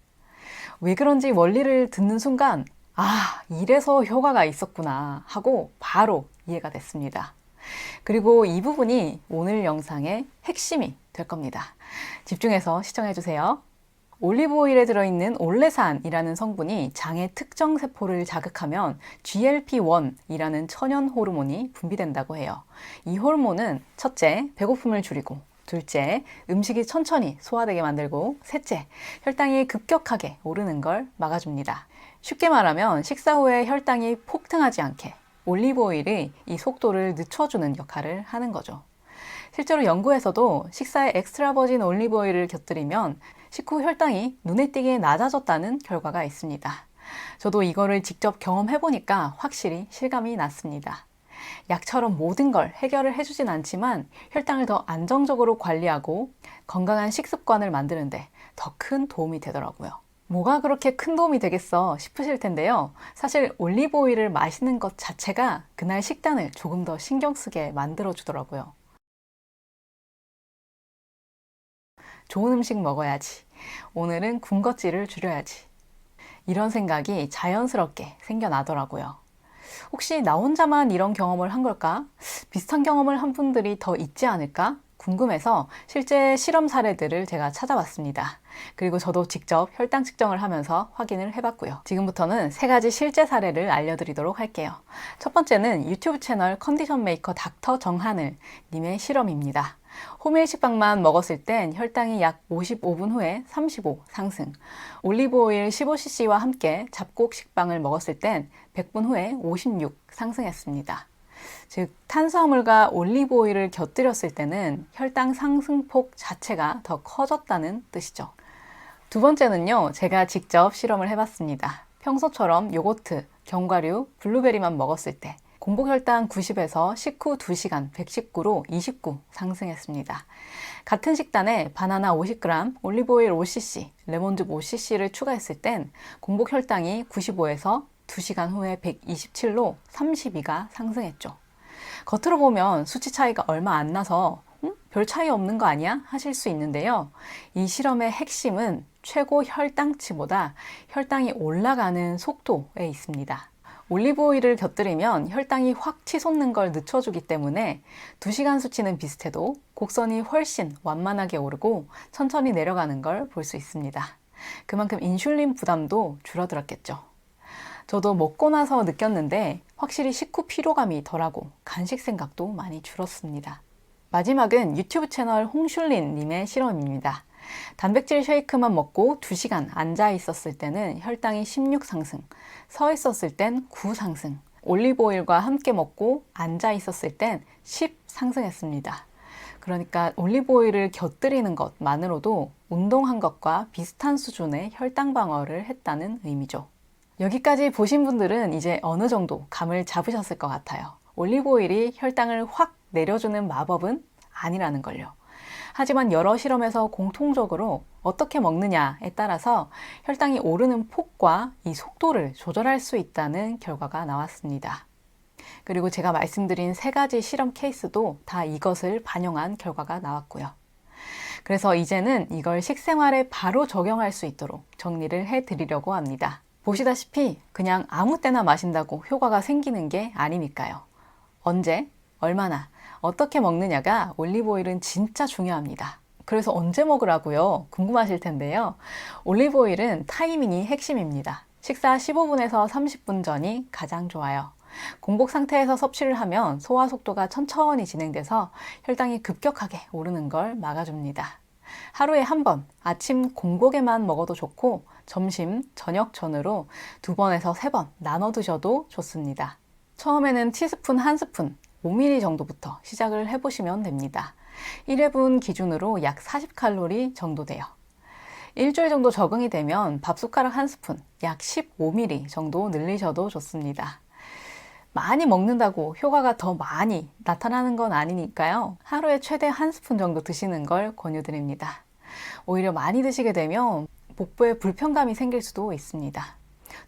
왜 그런지 원리를 듣는 순간 아, 이래서 효과가 있었구나 하고 바로 이해가 됐습니다. 그리고 이 부분이 오늘 영상의 핵심이 될 겁니다. 집중해서 시청해주세요. 올리브오일에 들어있는 올레산이라는 성분이 장의 특정 세포를 자극하면 GLP-1이라는 천연 호르몬이 분비된다고 해요. 이 호르몬은 첫째, 배고픔을 줄이고, 둘째, 음식이 천천히 소화되게 만들고, 셋째, 혈당이 급격하게 오르는 걸 막아줍니다. 쉽게 말하면 식사 후에 혈당이 폭등하지 않게 올리브오일이 이 속도를 늦춰주는 역할을 하는 거죠. 실제로 연구에서도 식사에 엑스트라 버진 올리브오일을 곁들이면 식후 혈당이 눈에 띄게 낮아졌다는 결과가 있습니다. 저도 이거를 직접 경험해보니까 확실히 실감이 났습니다. 약처럼 모든 걸 해결을 해주진 않지만 혈당을 더 안정적으로 관리하고 건강한 식습관을 만드는데 더 큰 도움이 되더라고요. 뭐가 그렇게 큰 도움이 되겠어 싶으실 텐데요. 사실 올리브오일을 마시는 것 자체가 그날 식단을 조금 더 신경 쓰게 만들어 주더라고요. 좋은 음식 먹어야지. 오늘은 군것질을 줄여야지. 이런 생각이 자연스럽게 생겨나더라고요. 혹시 나 혼자만 이런 경험을 한 걸까? 비슷한 경험을 한 분들이 더 있지 않을까? 궁금해서 실제 실험 사례들을 제가 찾아봤습니다. 그리고 저도 직접 혈당 측정을 하면서 확인을 해봤고요. 지금부터는 3가지 실제 사례를 알려드리도록 할게요. 첫 번째는 유튜브 채널 컨디션 메이커 닥터 정하늘 님의 실험입니다. 호밀식빵만 먹었을 땐 혈당이 약 55분 후에 35 상승, 올리브오일 15cc와 함께 잡곡 식빵을 먹었을 땐 100분 후에 56 상승했습니다. 즉 탄수화물과 올리브오일을 곁들였을 때는 혈당 상승폭 자체가 더 커졌다는 뜻이죠. 두 번째는요, 제가 직접 실험을 해봤습니다. 평소처럼 요거트, 견과류, 블루베리만 먹었을 때 공복 혈당 90에서 식후 2시간 119로 29 상승했습니다. 같은 식단에 바나나 50g, 올리브오일 5cc, 레몬즙 5cc를 추가했을 땐 공복 혈당이 95에서 2시간 후에 127로 32가 상승했죠. 겉으로 보면 수치 차이가 얼마 안 나서 별 차이 없는 거 아니야? 하실 수 있는데요. 이 실험의 핵심은 최고 혈당치보다 혈당이 올라가는 속도에 있습니다. 올리브 오일을 곁들이면 혈당이 확 치솟는 걸 늦춰주기 때문에 2시간 수치는 비슷해도 곡선이 훨씬 완만하게 오르고 천천히 내려가는 걸 볼 수 있습니다. 그만큼 인슐린 부담도 줄어들었겠죠. 저도 먹고 나서 느꼈는데 확실히 식후 피로감이 덜하고 간식 생각도 많이 줄었습니다. 마지막은 유튜브 채널 홍슐린님의 실험입니다. 단백질 쉐이크만 먹고 2시간 앉아 있었을 때는 혈당이 16 상승, 서 있었을 땐 9 상승, 올리브 오일과 함께 먹고 앉아 있었을 땐 10 상승했습니다. 그러니까 올리브 오일을 곁들이는 것만으로도 운동한 것과 비슷한 수준의 혈당 방어를 했다는 의미죠. 여기까지 보신 분들은 이제 어느 정도 감을 잡으셨을 것 같아요. 올리브 오일이 혈당을 확 내려주는 마법은 아니라는 걸요. 하지만 여러 실험에서 공통적으로 어떻게 먹느냐에 따라서 혈당이 오르는 폭과 이 속도를 조절할 수 있다는 결과가 나왔습니다. 그리고 제가 말씀드린 3가지 실험 케이스도 다 이것을 반영한 결과가 나왔고요. 그래서 이제는 이걸 식생활에 바로 적용할 수 있도록 정리를 해드리려고 합니다. 보시다시피 그냥 아무 때나 마신다고 효과가 생기는 게 아니니까요. 언제, 얼마나, 어떻게 먹느냐가 올리브 오일은 진짜 중요합니다. 그래서 언제 먹으라고요? 궁금하실 텐데요. 올리브 오일은 타이밍이 핵심입니다. 식사 15분에서 30분 전이 가장 좋아요. 공복 상태에서 섭취를 하면 소화 속도가 천천히 진행돼서 혈당이 급격하게 오르는 걸 막아줍니다. 하루에 한 번, 아침 공복에만 먹어도 좋고 점심, 저녁 전으로 2번에서 3번 나눠 드셔도 좋습니다. 처음에는 티스푼 1스푼, 5ml 정도부터 시작을 해보시면 됩니다. 1회분 기준으로 약 40칼로리 정도 돼요. 일주일 정도 적응이 되면 밥숟가락 1스푼, 약 15ml 정도 늘리셔도 좋습니다. 많이 먹는다고 효과가 더 많이 나타나는 건 아니니까요. 하루에 최대 1스푼 정도 드시는 걸 권유드립니다. 오히려 많이 드시게 되면 복부에 불편감이 생길 수도 있습니다.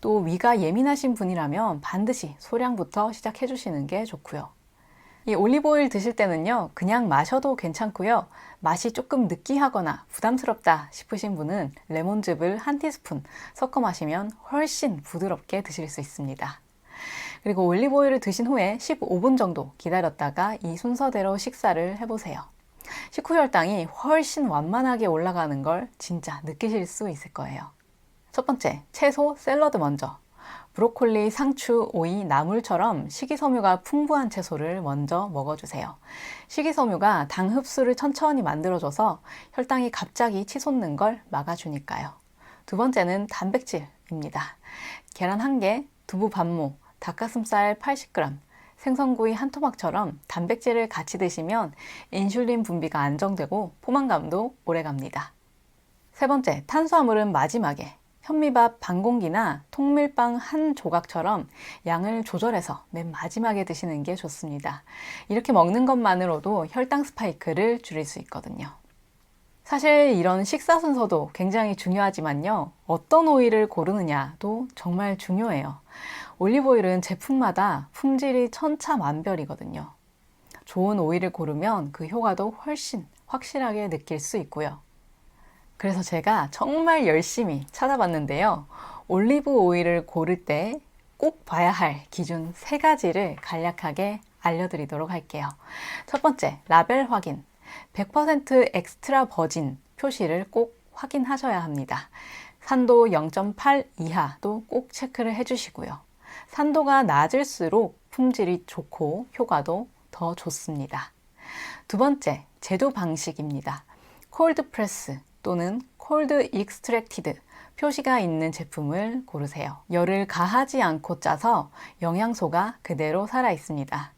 또 위가 예민하신 분이라면 반드시 소량부터 시작해 주시는 게 좋고요. 이 올리브 오일 드실 때는요, 그냥 마셔도 괜찮고요. 맛이 조금 느끼하거나 부담스럽다 싶으신 분은 레몬즙을 1티스푼 섞어 마시면 훨씬 부드럽게 드실 수 있습니다. 그리고 올리브 오일을 드신 후에 15분 정도 기다렸다가 이 순서대로 식사를 해보세요. 식후 혈당이 훨씬 완만하게 올라가는 걸 진짜 느끼실 수 있을 거예요. 첫 번째, 채소, 샐러드 먼저. 브로콜리, 상추, 오이, 나물처럼 식이섬유가 풍부한 채소를 먼저 먹어주세요. 식이섬유가 당 흡수를 천천히 만들어줘서 혈당이 갑자기 치솟는 걸 막아주니까요. 두 번째는 단백질입니다. 계란 1개, 두부 반모, 닭가슴살 80g, 생선구이 1토막처럼 단백질을 같이 드시면 인슐린 분비가 안정되고 포만감도 오래갑니다. 세 번째, 탄수화물은 마지막에 현미밥 반 공기나 통밀빵 1조각처럼 양을 조절해서 맨 마지막에 드시는 게 좋습니다. 이렇게 먹는 것만으로도 혈당 스파이크를 줄일 수 있거든요. 사실 이런 식사 순서도 굉장히 중요하지만요. 어떤 오일을 고르느냐도 정말 중요해요. 올리브 오일은 제품마다 품질이 천차만별이거든요. 좋은 오일을 고르면 그 효과도 훨씬 확실하게 느낄 수 있고요. 그래서 제가 정말 열심히 찾아봤는데요. 올리브 오일을 고를 때 꼭 봐야 할 기준 3가지를 간략하게 알려드리도록 할게요. 첫 번째, 라벨 확인. 100% 엑스트라 버진 표시를 꼭 확인하셔야 합니다. 산도 0.8 이하도 꼭 체크를 해주시고요. 산도가 낮을수록 품질이 좋고 효과도 더 좋습니다. 두 번째, 제조 방식입니다. 콜드 프레스 또는 콜드 익스트랙티드 표시가 있는 제품을 고르세요. 열을 가하지 않고 짜서 영양소가 그대로 살아 있습니다.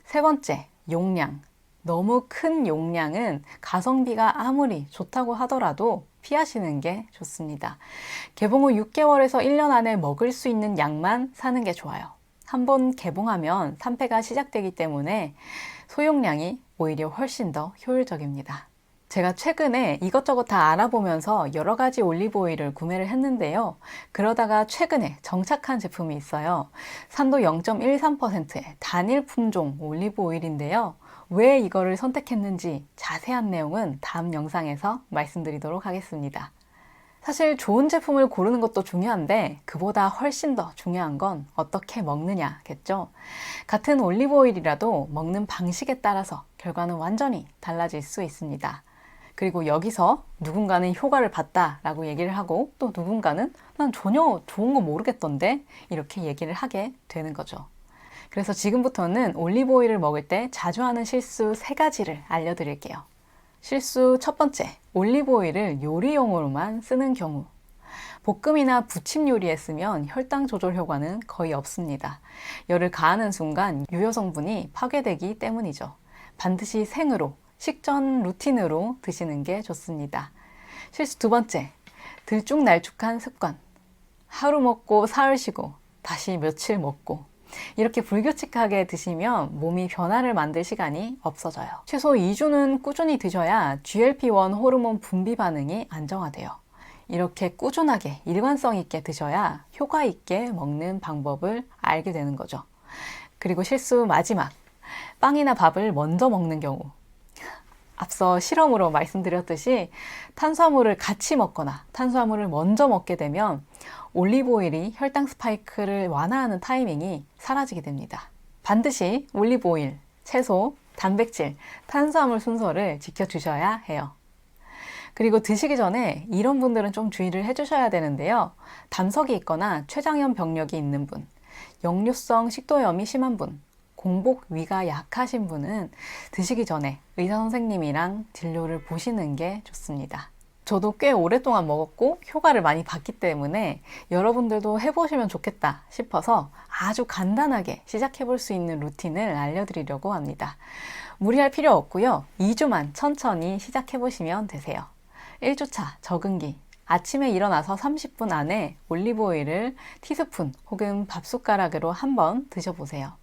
세 번째, 용량. 너무 큰 용량은 가성비가 아무리 좋다고 하더라도 피하시는 게 좋습니다. 개봉 후 6개월에서 1년 안에 먹을 수 있는 양만 사는 게 좋아요. 한번 개봉하면 산패가 시작되기 때문에 소용량이 오히려 훨씬 더 효율적입니다. 제가 최근에 이것저것 다 알아보면서 여러 가지 올리브 오일을 구매를 했는데요. 그러다가 최근에 정착한 제품이 있어요. 산도 0.13%의 단일 품종 올리브 오일인데요. 왜 이거를 선택했는지 자세한 내용은 다음 영상에서 말씀드리도록 하겠습니다. 사실 좋은 제품을 고르는 것도 중요한데 그보다 훨씬 더 중요한 건 어떻게 먹느냐겠죠. 같은 올리브오일이라도 먹는 방식에 따라서 결과는 완전히 달라질 수 있습니다. 그리고 여기서 누군가는 효과를 봤다라고 얘기를 하고 또 누군가는 난 전혀 좋은 거 모르겠던데 이렇게 얘기를 하게 되는 거죠. 그래서 지금부터는 올리브오일을 먹을 때 자주 하는 실수 3가지를 알려드릴게요. 실수 첫 번째, 올리브오일을 요리용으로만 쓰는 경우. 볶음이나 부침 요리에 쓰면 혈당 조절 효과는 거의 없습니다. 열을 가하는 순간 유효 성분이 파괴되기 때문이죠. 반드시 생으로, 식전 루틴으로 드시는 게 좋습니다. 실수 두 번째, 들쭉날쭉한 습관. 하루 먹고 사흘 쉬고 다시 며칠 먹고 이렇게 불규칙하게 드시면 몸이 변화를 만들 시간이 없어져요. 최소 2주는 꾸준히 드셔야 GLP-1 호르몬 분비 반응이 안정화돼요. 이렇게 꾸준하게 일관성 있게 드셔야 효과 있게 먹는 방법을 알게 되는 거죠. 그리고 실수 마지막, 빵이나 밥을 먼저 먹는 경우. 앞서 실험으로 말씀드렸듯이 탄수화물을 같이 먹거나 탄수화물을 먼저 먹게 되면 올리브오일이 혈당 스파이크를 완화하는 타이밍이 사라지게 됩니다. 반드시 올리브오일, 채소, 단백질, 탄수화물 순서를 지켜주셔야 해요. 그리고 드시기 전에 이런 분들은 좀 주의를 해주셔야 되는데요. 담석이 있거나 췌장염 병력이 있는 분, 역류성 식도염이 심한 분, 공복 위가 약하신 분은 드시기 전에 의사 선생님이랑 진료를 보시는 게 좋습니다. 저도 꽤 오랫동안 먹었고 효과를 많이 봤기 때문에 여러분들도 해보시면 좋겠다 싶어서 아주 간단하게 시작해 볼 수 있는 루틴을 알려드리려고 합니다. 무리할 필요 없고요. 2주만 천천히 시작해 보시면 되세요. 1주차 적응기. 아침에 일어나서 30분 안에 올리브오일을 티스푼 혹은 밥숟가락으로 한번 드셔보세요.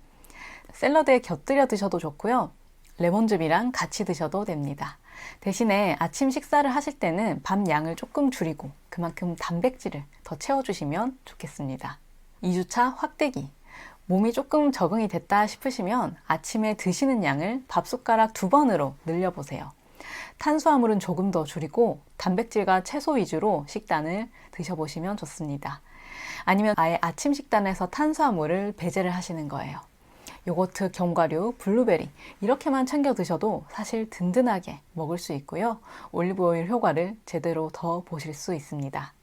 샐러드에 곁들여 드셔도 좋고요. 레몬즙이랑 같이 드셔도 됩니다. 대신에 아침 식사를 하실 때는 밥 양을 조금 줄이고 그만큼 단백질을 더 채워주시면 좋겠습니다. 2주차 확대기. 몸이 조금 적응이 됐다 싶으시면 아침에 드시는 양을 밥숟가락 2번으로 늘려보세요. 탄수화물은 조금 더 줄이고 단백질과 채소 위주로 식단을 드셔보시면 좋습니다. 아니면 아예 아침 식단에서 탄수화물을 배제를 하시는 거예요. 요거트, 견과류, 블루베리 이렇게만 챙겨 드셔도 사실 든든하게 먹을 수 있고요. 올리브오일 효과를 제대로 더 보실 수 있습니다.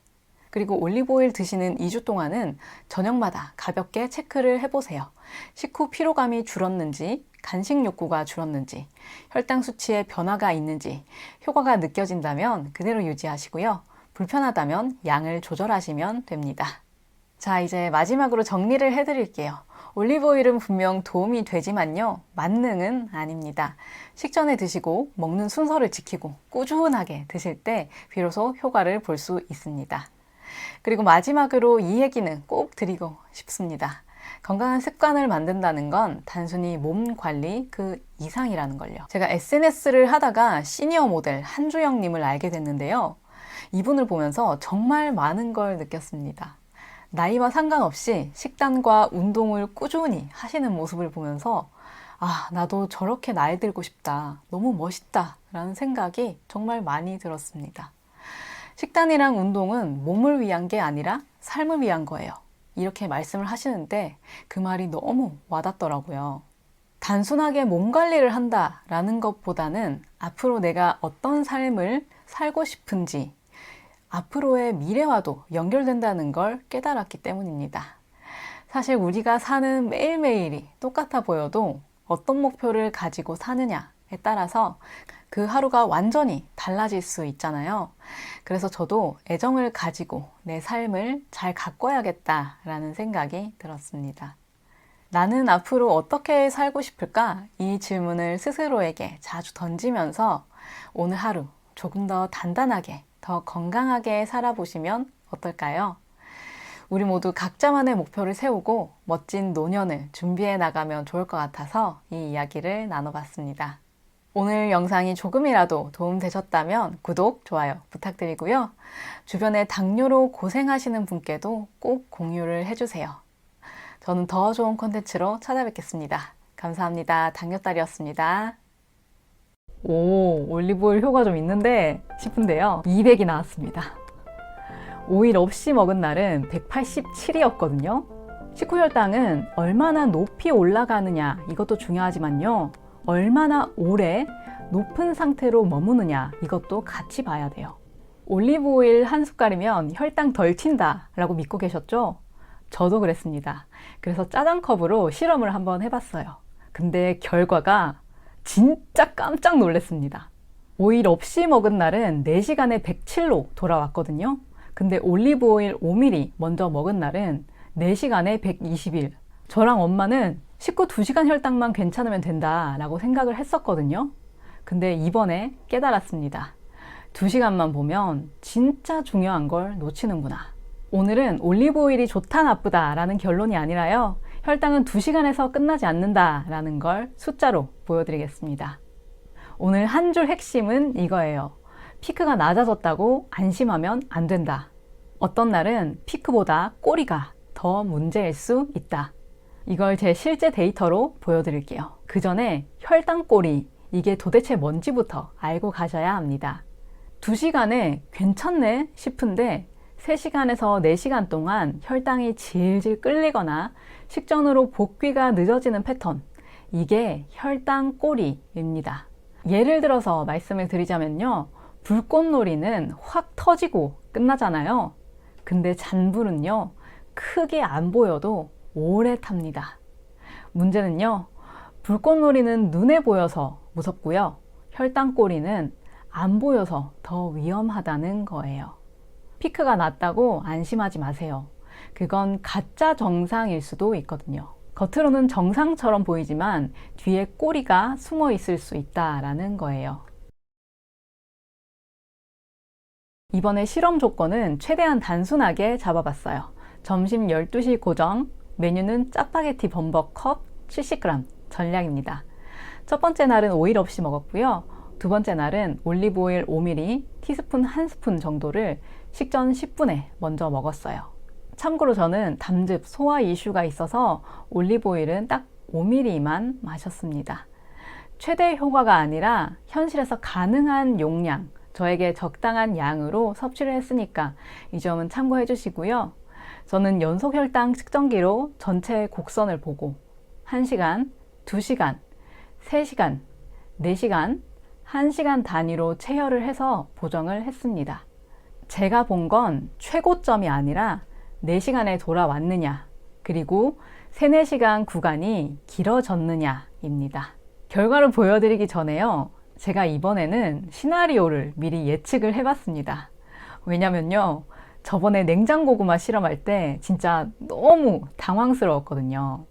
그리고 올리브오일 드시는 2주 동안은 저녁마다 가볍게 체크를 해보세요. 식후 피로감이 줄었는지, 간식 욕구가 줄었는지, 혈당 수치에 변화가 있는지 효과가 느껴진다면 그대로 유지하시고요. 불편하다면 양을 조절하시면 됩니다. 자, 이제 마지막으로 정리를 해드릴게요. 올리브오일은 분명 도움이 되지만요. 만능은 아닙니다. 식전에 드시고 먹는 순서를 지키고 꾸준하게 드실 때 비로소 효과를 볼 수 있습니다. 그리고 마지막으로 이 얘기는 꼭 드리고 싶습니다. 건강한 습관을 만든다는 건 단순히 몸 관리 그 이상이라는 걸요. 제가 SNS를 하다가 시니어 모델 한주영님을 알게 됐는데요. 이분을 보면서 정말 많은 걸 느꼈습니다. 나이와 상관없이 식단과 운동을 꾸준히 하시는 모습을 보면서 아, 나도 저렇게 나이 들고 싶다. 너무 멋있다. 라는 생각이 정말 많이 들었습니다. 식단이랑 운동은 몸을 위한 게 아니라 삶을 위한 거예요. 이렇게 말씀을 하시는데 그 말이 너무 와닿더라고요. 단순하게 몸 관리를 한다라는 것보다는 앞으로 내가 어떤 삶을 살고 싶은지 앞으로의 미래와도 연결된다는 걸 깨달았기 때문입니다. 사실 우리가 사는 매일매일이 똑같아 보여도 어떤 목표를 가지고 사느냐에 따라서 그 하루가 완전히 달라질 수 있잖아요. 그래서 저도 애정을 가지고 내 삶을 잘 가꿔야겠다라는 생각이 들었습니다. 나는 앞으로 어떻게 살고 싶을까? 이 질문을 스스로에게 자주 던지면서 오늘 하루 조금 더 단단하게 더 건강하게 살아보시면 어떨까요? 우리 모두 각자만의 목표를 세우고 멋진 노년을 준비해 나가면 좋을 것 같아서 이 이야기를 나눠봤습니다. 오늘 영상이 조금이라도 도움되셨다면 구독, 좋아요 부탁드리고요. 주변에 당뇨로 고생하시는 분께도 꼭 공유를 해주세요. 저는 더 좋은 콘텐츠로 찾아뵙겠습니다. 감사합니다. 당뇨딸이었습니다. 오, 올리브오일 효과 좀 있는데 싶은데요. 200이 나왔습니다. 오일 없이 먹은 날은 187이었거든요. 식후 혈당은 얼마나 높이 올라가느냐 이것도 중요하지만요. 얼마나 오래 높은 상태로 머무느냐 이것도 같이 봐야 돼요. 올리브 오일 한 숟갈이면 혈당 덜 튄다 라고 믿고 계셨죠? 저도 그랬습니다. 그래서 짜장컵으로 실험을 한번 해봤어요. 근데 결과가 진짜 깜짝 놀랐습니다. 오일 없이 먹은 날은 4시간에 107로 돌아왔거든요. 근데 올리브 오일 5ml 먼저 먹은 날은 4시간에 121. 저랑 엄마는 식후 2시간 혈당만 괜찮으면 된다 라고 생각을 했었거든요. 근데 이번에 깨달았습니다. 2시간만 보면 진짜 중요한 걸 놓치는구나. 오늘은 올리브 오일이 좋다 나쁘다 라는 결론이 아니라요. 혈당은 2시간에서 끝나지 않는다 라는 걸 숫자로 보여드리겠습니다. 오늘 한 줄 핵심은 이거예요. 피크가 낮아졌다고 안심하면 안 된다. 어떤 날은 피크보다 꼬리가 더 문제일 수 있다. 이걸 제 실제 데이터로 보여드릴게요. 그 전에 혈당 꼬리, 이게 도대체 뭔지부터 알고 가셔야 합니다. 2시간에 괜찮네 싶은데 3시간에서 4시간 동안 혈당이 질질 끌리거나 식전으로 복귀가 늦어지는 패턴, 이게 혈당 꼬리입니다. 예를 들어서 말씀을 드리자면요. 불꽃놀이는 확 터지고 끝나잖아요. 근데 잔불은요, 크게 안 보여도 오래 탑니다. 문제는요, 불꽃놀이는 눈에 보여서 무섭고요. 혈당 꼬리는 안 보여서 더 위험하다는 거예요. 피크가 낮다고 안심하지 마세요. 그건 가짜 정상일 수도 있거든요. 겉으로는 정상처럼 보이지만 뒤에 꼬리가 숨어 있을 수 있다라는 거예요. 이번에 실험 조건은 최대한 단순하게 잡아봤어요. 점심 12시 고정, 메뉴는 짜파게티 범벅컵 70g 전량입니다. 첫 번째 날은 오일 없이 먹었고요. 두 번째 날은 올리브 오일 5ml, 티스푼 1스푼 정도를 식전 10분에 먼저 먹었어요. 참고로 저는 담즙, 소화 이슈가 있어서 올리브 오일은 딱 5ml만 마셨습니다. 최대 효과가 아니라 현실에서 가능한 용량, 저에게 적당한 양으로 섭취를 했으니까 이 점은 참고해 주시고요. 저는 연속 혈당 측정기로 전체 곡선을 보고 1시간, 2시간, 3시간, 4시간, 1시간 단위로 체혈을 해서 보정을 했습니다. 제가 본 건 최고점이 아니라 4시간에 돌아왔느냐, 그리고 3, 4시간 구간이 길어졌느냐입니다. 결과를 보여드리기 전에요. 제가 이번에는 시나리오를 미리 예측을 해봤습니다. 왜냐면요. 저번에 냉장고구마 실험할 때 진짜 너무 당황스러웠거든요.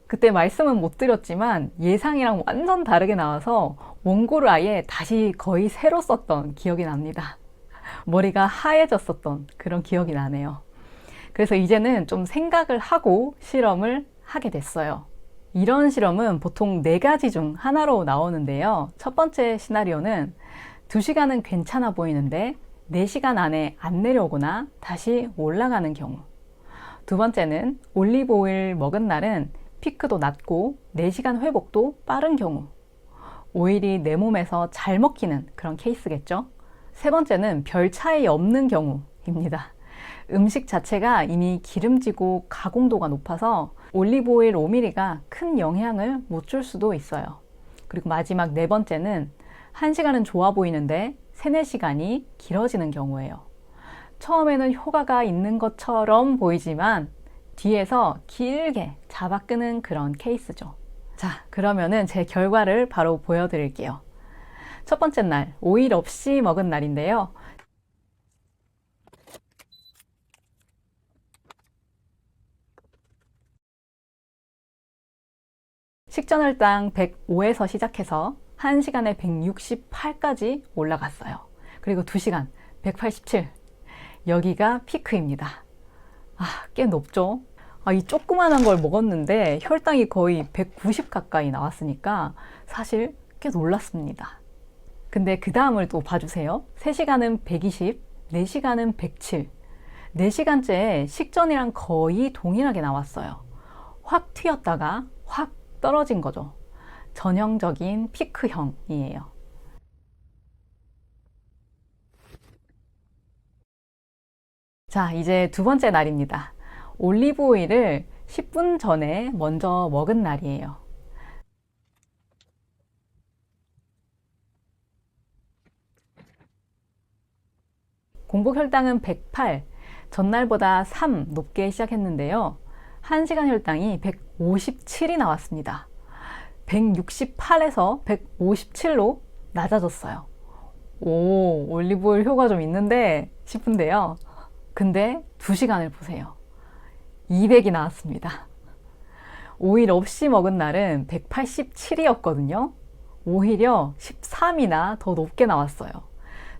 그때 말씀은 못 드렸지만 예상이랑 완전 다르게 나와서 원고를 아예 다시 거의 새로 썼던 기억이 납니다. 머리가 하얘졌었던 그런 기억이 나네요. 그래서 이제는 좀 생각을 하고 실험을 하게 됐어요. 이런 실험은 보통 4가지 중 하나로 나오는데요. 첫 번째 시나리오는 2시간은 괜찮아 보이는데 4시간 안에 안 내려오거나 다시 올라가는 경우. 두 번째는 올리브 오일 먹은 날은 피크도 낮고 4시간 회복도 빠른 경우. 오일이 내 몸에서 잘 먹히는 그런 케이스겠죠. 세 번째는 별 차이 없는 경우입니다. 음식 자체가 이미 기름지고 가공도가 높아서 올리브 오일 5ml가 큰 영향을 못 줄 수도 있어요. 그리고 마지막 4번째는 1시간은 좋아 보이는데 3, 4시간이 길어지는 경우예요. 처음에는 효과가 있는 것처럼 보이지만 뒤에서 길게 잡아 끄는 그런 케이스죠. 자, 그러면은 제 결과를 바로 보여드릴게요. 첫 번째 날, 오일 없이 먹은 날인데요. 식전 혈당 105에서 시작해서 1시간에 168까지 올라갔어요. 그리고 2시간 187. 여기가 피크입니다. 꽤 높죠? 이 조그만한 걸 먹었는데 혈당이 거의 190 가까이 나왔으니까 사실 꽤 놀랐습니다. 근데 그 다음을 또 봐주세요. 3시간은 120, 4시간은 107. 4시간째 식전이랑 거의 동일하게 나왔어요. 확 튀었다가 확 떨어진 거죠. 전형적인 피크형이에요. 자, 이제 두 번째 날입니다. 올리브 오일을 10분 전에 먼저 먹은 날이에요. 공복 혈당은 108, 전날보다 3 높게 시작했는데요. 1시간 혈당이 157이 나왔습니다. 168에서 157로 낮아졌어요. 오, 올리브오일 효과 좀 있는데 싶은데요. 근데 2시간을 보세요. 200이 나왔습니다. 오일 없이 먹은 날은 187이었거든요. 오히려 13이나 더 높게 나왔어요.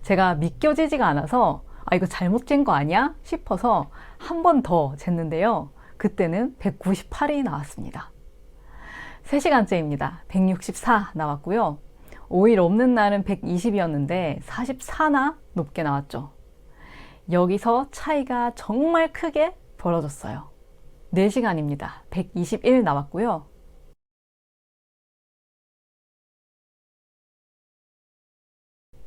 제가 믿겨지지가 않아서 이거 잘못 잰 거 아니야? 싶어서 한 번 더 쟀는데요. 그때는 198이 나왔습니다. 3시간째입니다. 164 나왔고요. 오일 없는 날은 120이었는데 44나 높게 나왔죠. 여기서 차이가 정말 크게 벌어졌어요. 4시간입니다. 121 나왔고요.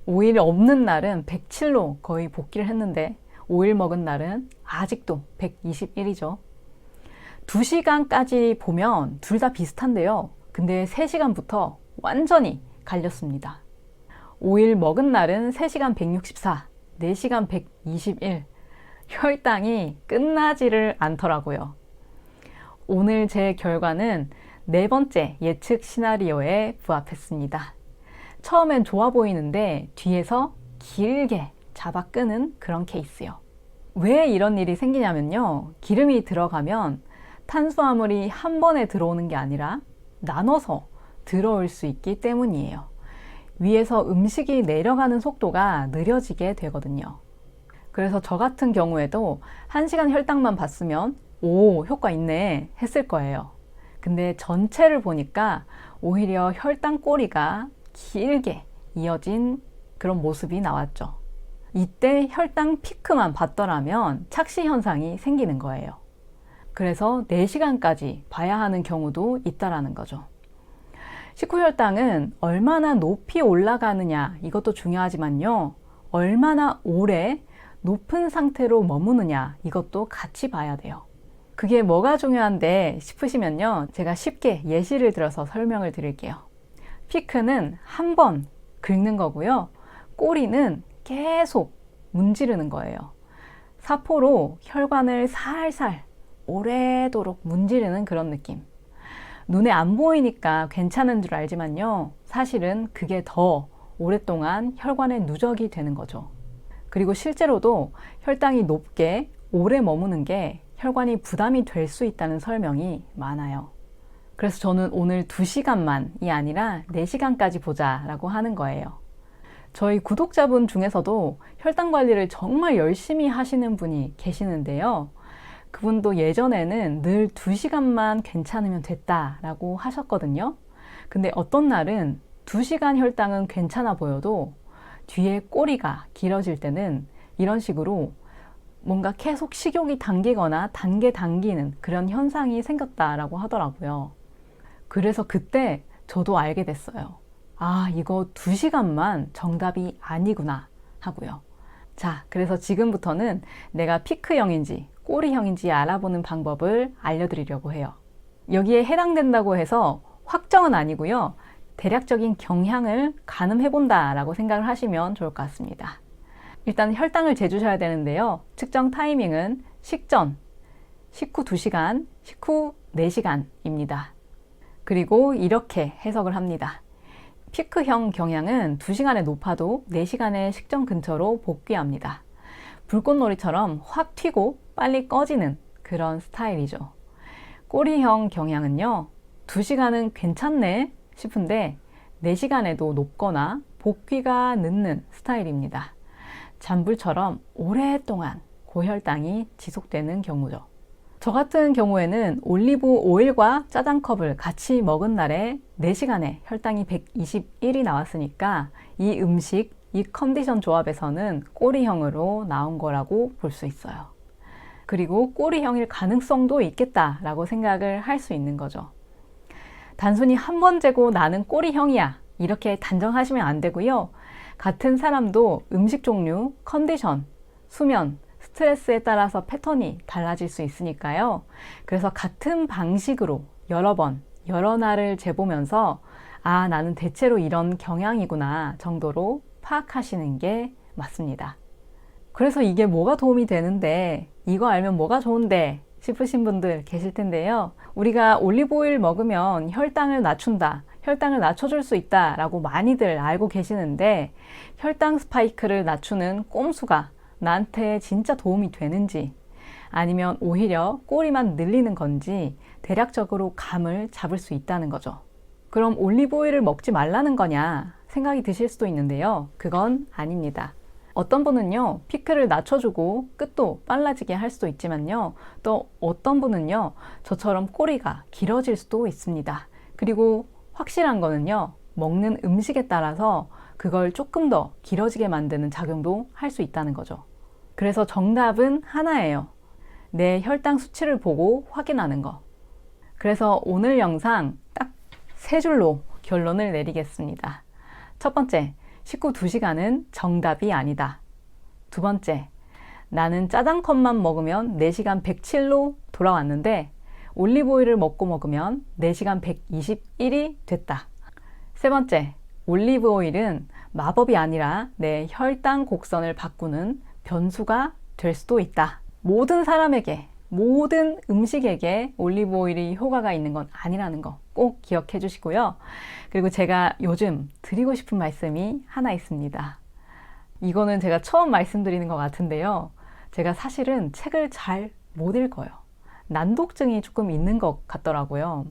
오일 없는 날은 107로 거의 복귀를 했는데 오일 먹은 날은 아직도 121이죠. 2시간까지 보면 둘 다 비슷한데요. 근데 3시간부터 완전히 갈렸습니다. 오일 먹은 날은 3시간 164, 4시간 121. 혈당이 끝나지를 않더라고요. 오늘 제 결과는 4번째 예측 시나리오에 부합했습니다. 처음엔 좋아 보이는데 뒤에서 길게 잡아 끄는 그런 케이스요. 왜 이런 일이 생기냐면요. 기름이 들어가면 탄수화물이 한 번에 들어오는 게 아니라 나눠서 들어올 수 있기 때문이에요. 위에서 음식이 내려가는 속도가 느려지게 되거든요. 그래서 저 같은 경우에도 1시간 혈당만 봤으면 오, 효과 있네 했을 거예요. 근데 전체를 보니까 오히려 혈당 꼬리가 길게 이어진 그런 모습이 나왔죠. 이때 혈당 피크만 봤더라면 착시 현상이 생기는 거예요. 그래서 4시간까지 봐야 하는 경우도 있다라는 거죠. 식후 혈당은 얼마나 높이 올라가느냐 이것도 중요하지만요. 얼마나 오래 높은 상태로 머무느냐 이것도 같이 봐야 돼요. 그게 뭐가 중요한데 싶으시면요. 제가 쉽게 예시를 들어서 설명을 드릴게요. 피크는 한 번 긁는 거고요. 꼬리는 계속 문지르는 거예요. 사포로 혈관을 살살 오래도록 문지르는 그런 느낌. 눈에 안 보이니까 괜찮은 줄 알지만요. 사실은 그게 더 오랫동안 혈관에 누적이 되는 거죠. 그리고 실제로도 혈당이 높게 오래 머무는 게 혈관이 부담이 될 수 있다는 설명이 많아요. 그래서 저는 오늘 2시간만이 아니라 4시간까지 보자라고 하는 거예요. 저희 구독자분 중에서도 혈당 관리를 정말 열심히 하시는 분이 계시는데요. 그분도 예전에는 늘 2시간만 괜찮으면 됐다라고 하셨거든요. 근데 어떤 날은 2시간 혈당은 괜찮아 보여도 뒤에 꼬리가 길어질 때는 이런 식으로 뭔가 계속 식욕이 당기거나 당기는 그런 현상이 생겼다라고 하더라고요. 그래서 그때 저도 알게 됐어요. 아, 이거 2시간만 정답이 아니구나 하고요. 자, 그래서 지금부터는 내가 피크형인지 꼬리형인지 알아보는 방법을 알려드리려고 해요. 여기에 해당된다고 해서 확정은 아니고요. 대략적인 경향을 가늠해본다 라고 생각을 하시면 좋을 것 같습니다. 일단 혈당을 재주셔야 되는데요. 측정 타이밍은 식전, 식후 2시간, 식후 4시간입니다. 그리고 이렇게 해석을 합니다. 피크형 경향은 2시간에 높아도 4시간의 식전 근처로 복귀합니다. 불꽃놀이처럼 확 튀고 빨리 꺼지는 그런 스타일이죠. 꼬리형 경향은요. 2시간은 괜찮네 싶은데 4시간에도 높거나 복귀가 늦는 스타일입니다. 잔불처럼 오랫동안 고혈당이 지속되는 경우죠. 저 같은 경우에는 올리브 오일과 짜장컵을 같이 먹은 날에 4시간에 혈당이 121이 나왔으니까 이 음식, 이 컨디션 조합에서는 꼬리형으로 나온 거라고 볼 수 있어요. 그리고 꼬리형일 가능성도 있겠다라고 생각을 할 수 있는 거죠. 단순히 한 번 재고 나는 꼬리형이야 이렇게 단정하시면 안 되고요. 같은 사람도 음식 종류, 컨디션, 수면, 스트레스에 따라서 패턴이 달라질 수 있으니까요. 그래서 같은 방식으로 여러 번, 여러 날을 재보면서 아, 나는 대체로 이런 경향이구나 정도로 파악하시는 게 맞습니다. 그래서 이게 뭐가 도움이 되는데, 이거 알면 뭐가 좋은데 싶으신 분들 계실 텐데요. 우리가 올리브오일 먹으면 혈당을 낮춘다, 혈당을 낮춰줄 수 있다 라고 많이들 알고 계시는데, 혈당 스파이크를 낮추는 꼼수가 나한테 진짜 도움이 되는지, 아니면 오히려 꼬리만 늘리는 건지 대략적으로 감을 잡을 수 있다는 거죠. 그럼 올리브오일을 먹지 말라는 거냐 생각이 드실 수도 있는데요. 그건 아닙니다. 어떤 분은요, 피크를 낮춰주고 끝도 빨라지게 할 수도 있지만요, 또 어떤 분은요, 저처럼 꼬리가 길어질 수도 있습니다. 그리고 확실한 거는요, 먹는 음식에 따라서 그걸 조금 더 길어지게 만드는 작용도 할 수 있다는 거죠. 그래서 정답은 하나예요. 내 혈당 수치를 보고 확인하는 거. 그래서 오늘 영상 딱 3줄로 결론을 내리겠습니다. 첫 번째, 식후 2시간은 정답이 아니다. 두 번째, 나는 짜장컵만 먹으면 4시간 107로 돌아왔는데 올리브오일을 먹으면 4시간 121이 됐다. 세 번째, 올리브오일은 마법이 아니라 내 혈당 곡선을 바꾸는 변수가 될 수도 있다. 모든 사람에게, 모든 음식에게 올리브오일이 효과가 있는 건 아니라는 거 꼭 기억해 주시고요. 그리고 제가 요즘 드리고 싶은 말씀이 하나 있습니다. 이거는 제가 처음 말씀드리는 것 같은데요. 제가 사실은 책을 잘 못 읽어요. 난독증이 조금 있는 것 같더라고요.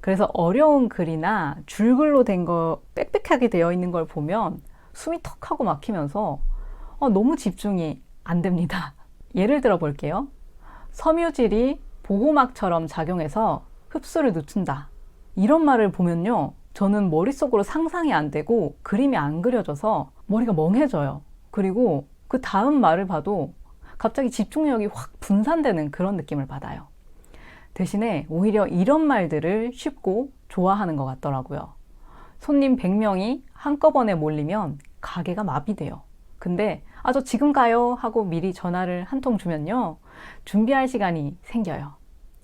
그래서 어려운 글이나 줄글로 된 거 빽빽하게 되어 있는 걸 보면 숨이 턱 하고 막히면서 너무 집중이 안 됩니다. 예를 들어 볼게요. 섬유질이 보호막처럼 작용해서 흡수를 늦춘다. 이런 말을 보면요, 저는 머릿속으로 상상이 안 되고 그림이 안 그려져서 머리가 멍해져요. 그리고 그 다음 말을 봐도 갑자기 집중력이 확 분산되는 그런 느낌을 받아요. 대신에 오히려 이런 말들을 쉽고 좋아하는 것 같더라고요. 손님 100명이 한꺼번에 몰리면 가게가 마비돼요. 근데 저 지금 가요 하고 미리 전화를 한 통 주면요, 준비할 시간이 생겨요.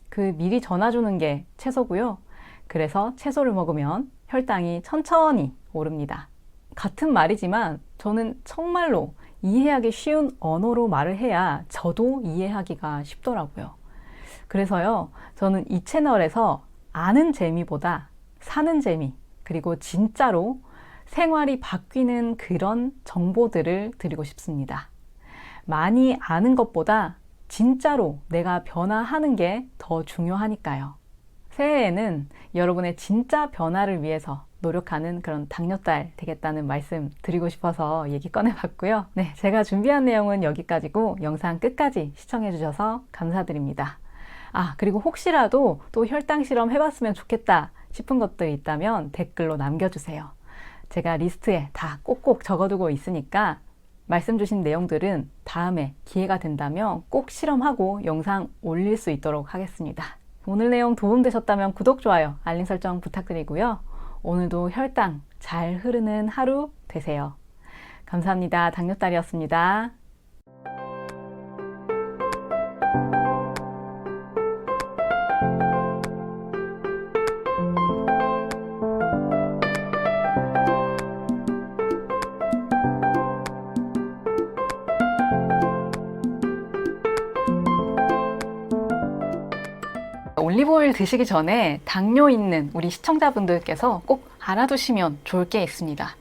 그 미리 전화 주는 게 채소고요. 그래서 채소를 먹으면 혈당이 천천히 오릅니다. 같은 말이지만 저는 정말로 이해하기 쉬운 언어로 말을 해야 저도 이해하기가 쉽더라고요. 그래서요, 저는 이 채널에서 아는 재미보다 사는 재미, 그리고 진짜로 생활이 바뀌는 그런 정보들을 드리고 싶습니다. 많이 아는 것보다 진짜로 내가 변화하는 게 더 중요하니까요. 새해에는 여러분의 진짜 변화를 위해서 노력하는 그런 당뇨딸 되겠다는 말씀 드리고 싶어서 얘기 꺼내봤고요. 네, 제가 준비한 내용은 여기까지고 영상 끝까지 시청해 주셔서 감사드립니다. 그리고 혹시라도 또 혈당 실험 해봤으면 좋겠다 싶은 것들 있다면 댓글로 남겨주세요. 제가 리스트에 다 꼭꼭 적어두고 있으니까 말씀 주신 내용들은 다음에 기회가 된다면 꼭 실험하고 영상 올릴 수 있도록 하겠습니다. 오늘 내용 도움되셨다면 구독, 좋아요, 알림 설정 부탁드리고요. 오늘도 혈당 잘 흐르는 하루 되세요. 감사합니다. 당뇨딸이었습니다. 올리브오일 드시기 전에 당뇨 있는 우리 시청자분들께서 꼭 알아두시면 좋을 게 있습니다.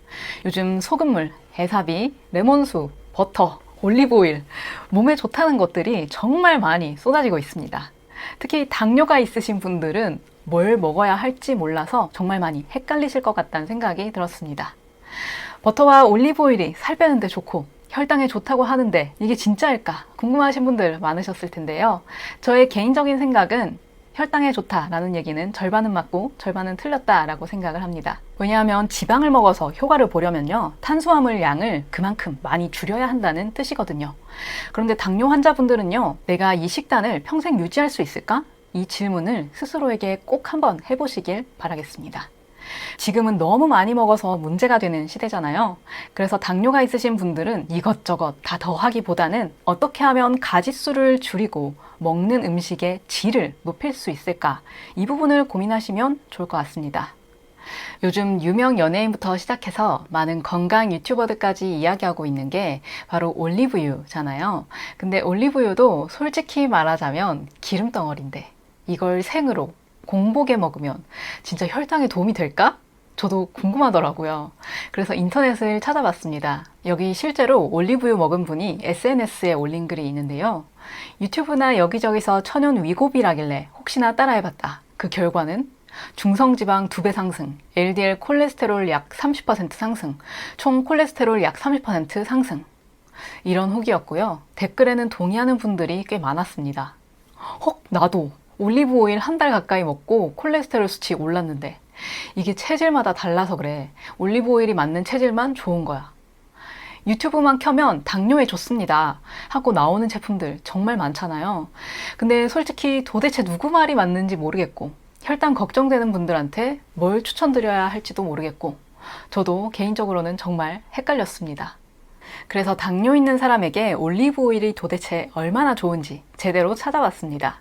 요즘 소금물, 해사비, 레몬수, 버터, 올리브오일, 몸에 좋다는 것들이 정말 많이 쏟아지고 있습니다. 특히 당뇨가 있으신 분들은 뭘 먹어야 할지 몰라서 정말 많이 헷갈리실 것 같다는 생각이 들었습니다. 버터와 올리브오일이 살 빼는데 좋고 혈당에 좋다고 하는데 이게 진짜일까 궁금하신 분들 많으셨을 텐데요. 저의 개인적인 생각은 혈당에 좋다라는 얘기는 절반은 맞고 절반은 틀렸다라고 생각을 합니다. 왜냐하면 지방을 먹어서 효과를 보려면요, 탄수화물 양을 그만큼 많이 줄여야 한다는 뜻이거든요. 그런데 당뇨 환자분들은요, 내가 이 식단을 평생 유지할 수 있을까? 이 질문을 스스로에게 꼭 한번 해보시길 바라겠습니다. 지금은 너무 많이 먹어서 문제가 되는 시대잖아요. 그래서 당뇨가 있으신 분들은 이것저것 다 더하기보다는 어떻게 하면 가짓수를 줄이고 먹는 음식의 질을 높일 수 있을까? 이 부분을 고민하시면 좋을 것 같습니다. 요즘 유명 연예인부터 시작해서 많은 건강 유튜버들까지 이야기하고 있는 게 바로 올리브유잖아요. 근데 올리브유도 솔직히 말하자면 기름덩어리인데 이걸 생으로 공복에 먹으면 진짜 혈당에 도움이 될까? 저도 궁금하더라고요. 그래서 인터넷을 찾아봤습니다. 여기 실제로 올리브유 먹은 분이 SNS에 올린 글이 있는데요. 유튜브나 여기저기서 천연 위고비라길래 혹시나 따라해봤다. 그 결과는 중성지방 2배 상승, LDL 콜레스테롤 약 30% 상승, 총 콜레스테롤 약 30% 상승. 이런 후기였고요. 댓글에는 동의하는 분들이 꽤 많았습니다. 나도 올리브 오일 한 달 가까이 먹고 콜레스테롤 수치 올랐는데 이게 체질마다 달라서 그래. 올리브 오일이 맞는 체질만 좋은 거야. 유튜브만 켜면 당뇨에 좋습니다 하고 나오는 제품들 정말 많잖아요. 근데 솔직히 도대체 누구 말이 맞는지 모르겠고 혈당 걱정되는 분들한테 뭘 추천드려야 할지도 모르겠고 저도 개인적으로는 정말 헷갈렸습니다. 그래서 당뇨 있는 사람에게 올리브 오일이 도대체 얼마나 좋은지 제대로 찾아봤습니다.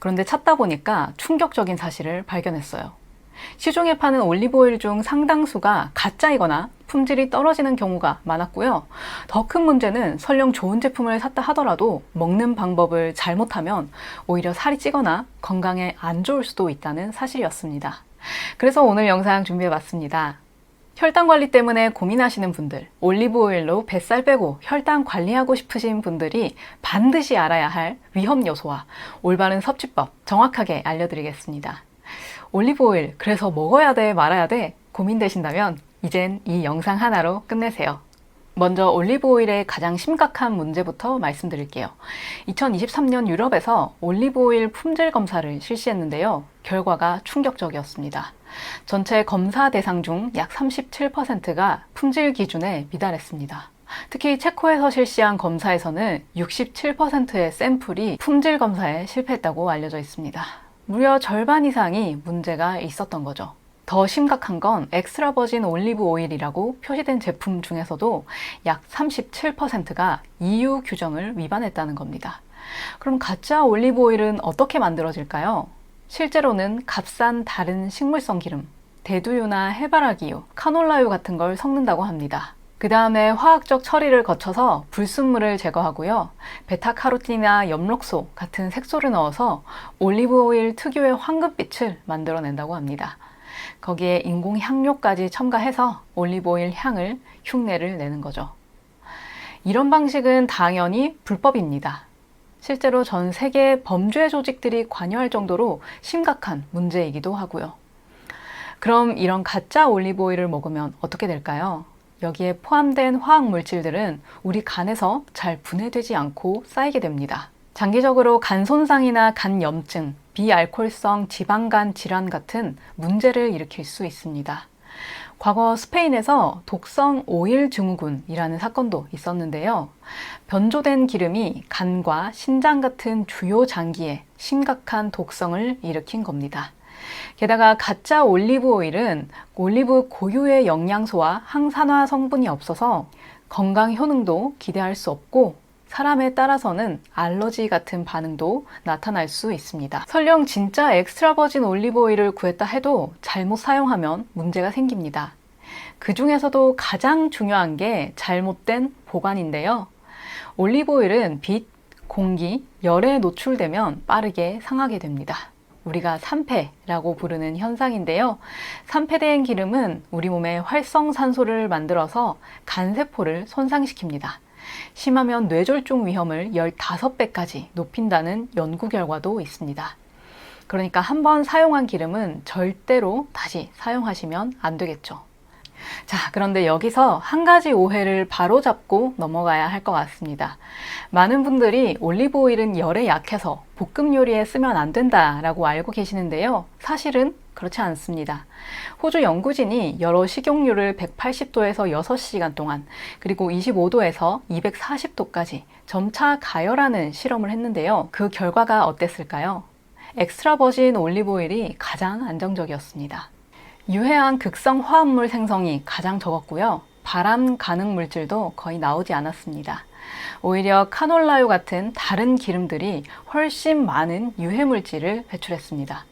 그런데 찾다 보니까 충격적인 사실을 발견했어요. 시중에 파는 올리브 오일 중 상당수가 가짜이거나 품질이 떨어지는 경우가 많았고요. 더 큰 문제는 설령 좋은 제품을 샀다 하더라도 먹는 방법을 잘못하면 오히려 살이 찌거나 건강에 안 좋을 수도 있다는 사실이었습니다. 그래서 오늘 영상 준비해봤습니다. 혈당 관리 때문에 고민하시는 분들, 올리브 오일로 뱃살 빼고 혈당 관리하고 싶으신 분들이 반드시 알아야 할 위험 요소와 올바른 섭취법 정확하게 알려드리겠습니다. 올리브 오일, 그래서 먹어야 돼, 말아야 돼? 고민되신다면 이젠 이 영상 하나로 끝내세요. 먼저 올리브 오일의 가장 심각한 문제부터 말씀드릴게요. 2023년 유럽에서 올리브 오일 품질 검사를 실시했는데요. 결과가 충격적이었습니다. 전체 검사 대상 중 약 37%가 품질 기준에 미달했습니다. 특히 체코에서 실시한 검사에서는 67%의 샘플이 품질 검사에 실패했다고 알려져 있습니다. 무려 절반 이상이 문제가 있었던 거죠. 더 심각한 건 엑스트라 버진 올리브 오일이라고 표시된 제품 중에서도 약 37%가 EU 규정을 위반했다는 겁니다. 그럼 가짜 올리브 오일은 어떻게 만들어질까요? 실제로는 값싼 다른 식물성 기름, 대두유나 해바라기유, 카놀라유 같은 걸 섞는다고 합니다. 그 다음에 화학적 처리를 거쳐서 불순물을 제거하고요. 베타카로틴이나 엽록소 같은 색소를 넣어서 올리브 오일 특유의 황금빛을 만들어낸다고 합니다. 거기에 인공 향료까지 첨가해서 올리브 오일 향을 흉내를 내는 거죠. 이런 방식은 당연히 불법입니다. 실제로 전 세계 범죄 조직들이 관여할 정도로 심각한 문제이기도 하고요. 그럼 이런 가짜 올리브 오일을 먹으면 어떻게 될까요? 여기에 포함된 화학 물질들은 우리 간에서 잘 분해되지 않고 쌓이게 됩니다. 장기적으로 간 손상이나 간 염증, 비알코올성 지방간 질환 같은 문제를 일으킬 수 있습니다. 과거 스페인에서 독성 오일 증후군이라는 사건도 있었는데요. 변조된 기름이 간과 신장 같은 주요 장기에 심각한 독성을 일으킨 겁니다. 게다가 가짜 올리브 오일은 올리브 고유의 영양소와 항산화 성분이 없어서 건강 효능도 기대할 수 없고 사람에 따라서는 알러지 같은 반응도 나타날 수 있습니다. 설령 진짜 엑스트라 버진 올리브 오일을 구했다 해도 잘못 사용하면 문제가 생깁니다. 그 중에서도 가장 중요한 게 잘못된 보관인데요. 올리브 오일은 빛, 공기, 열에 노출되면 빠르게 상하게 됩니다. 우리가 산패라고 부르는 현상인데요. 산패된 기름은 우리 몸에 활성산소를 만들어서 간세포를 손상시킵니다. 심하면 뇌졸중 위험을 15배까지 높인다는 연구 결과도 있습니다. 그러니까 한번 사용한 기름은 절대로 다시 사용하시면 안 되겠죠. 자, 그런데 여기서 한 가지 오해를 바로잡고 넘어가야 할 것 같습니다. 많은 분들이 올리브 오일은 열에 약해서 볶음 요리에 쓰면 안 된다라고 알고 계시는데요. 사실은 그렇지 않습니다. 호주 연구진이 여러 식용유를 180도에서 6시간 동안 그리고 25도에서 240도까지 점차 가열하는 실험을 했는데요. 그 결과가 어땠을까요? 엑스트라 버진 올리브 오일이 가장 안정적이었습니다. 유해한 극성 화합물 생성이 가장 적었고요. 발암 가능 물질도 거의 나오지 않았습니다. 오히려 카놀라유 같은 다른 기름들이 훨씬 많은 유해 물질을 배출했습니다.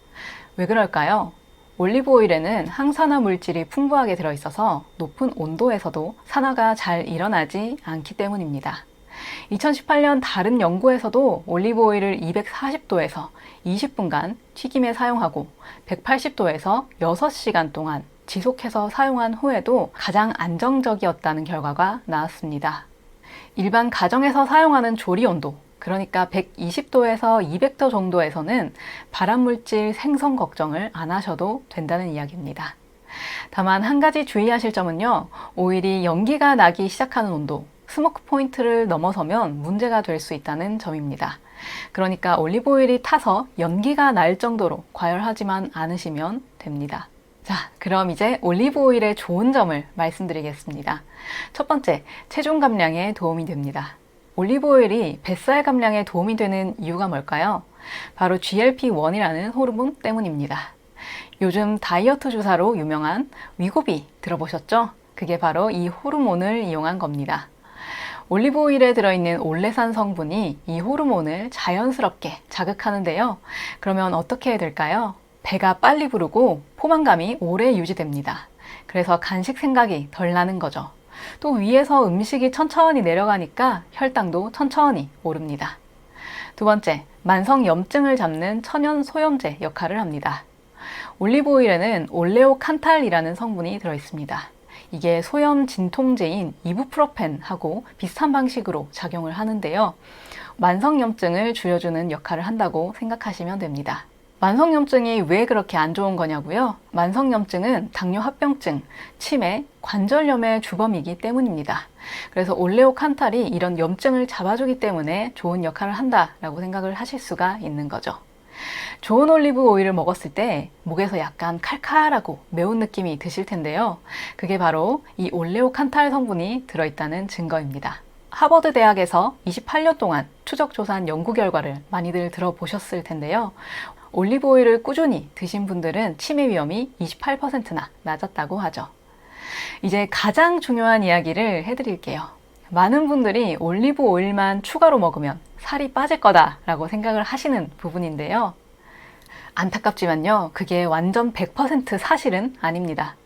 왜 그럴까요? 올리브 오일에는 항산화 물질이 풍부하게 들어있어서 높은 온도에서도 산화가 잘 일어나지 않기 때문입니다. 2018년 다른 연구에서도 올리브 오일을 240도에서 20분간 튀김에 사용하고 180도에서 6시간 동안 지속해서 사용한 후에도 가장 안정적이었다는 결과가 나왔습니다. 일반 가정에서 사용하는 조리 온도, 그러니까 120도에서 200도 정도에서는 발암물질 생성 걱정을 안 하셔도 된다는 이야기입니다. 다만 한 가지 주의하실 점은요, 오일이 연기가 나기 시작하는 온도, 스모크 포인트를 넘어서면 문제가 될 수 있다는 점입니다. 그러니까 올리브 오일이 타서 연기가 날 정도로 과열하지만 않으시면 됩니다. 자, 그럼 이제 올리브 오일의 좋은 점을 말씀드리겠습니다. 첫 번째, 체중 감량에 도움이 됩니다. 올리브 오일이 뱃살 감량에 도움이 되는 이유가 뭘까요? 바로 GLP-1이라는 호르몬 때문입니다. 요즘 다이어트 주사로 유명한 위고비 들어보셨죠? 그게 바로 이 호르몬을 이용한 겁니다. 올리브 오일에 들어있는 올레산 성분이 이 호르몬을 자연스럽게 자극하는데요. 그러면 어떻게 될까요? 배가 빨리 부르고 포만감이 오래 유지됩니다. 그래서 간식 생각이 덜 나는 거죠. 또 위에서 음식이 천천히 내려가니까 혈당도 천천히 오릅니다. 두 번째, 만성 염증을 잡는 천연 소염제 역할을 합니다. 올리브 오일에는 올레오칸탈이라는 성분이 들어있습니다. 이게 소염 진통제인 이부프로펜하고 비슷한 방식으로 작용을 하는데요. 만성염증을 줄여주는 역할을 한다고 생각하시면 됩니다. 만성염증이 왜 그렇게 안 좋은 거냐고요? 만성염증은 당뇨합병증, 치매, 관절염의 주범이기 때문입니다. 그래서 올레오칸탈이 이런 염증을 잡아주기 때문에 좋은 역할을 한다라고 생각을 하실 수가 있는 거죠. 좋은 올리브 오일을 먹었을 때 목에서 약간 칼칼하고 매운 느낌이 드실 텐데요. 그게 바로 이 올레오칸탈 성분이 들어있다는 증거입니다. 하버드 대학에서 28년 동안 추적 조사한 연구 결과를 많이들 들어보셨을 텐데요. 올리브 오일을 꾸준히 드신 분들은 치매 위험이 28%나 낮았다고 하죠. 이제 가장 중요한 이야기를 해드릴게요. 많은 분들이 올리브 오일만 추가로 먹으면 살이 빠질 거다라고 생각을 하시는 부분인데요. 안타깝지만요, 그게 완전 100% 사실은 아닙니다.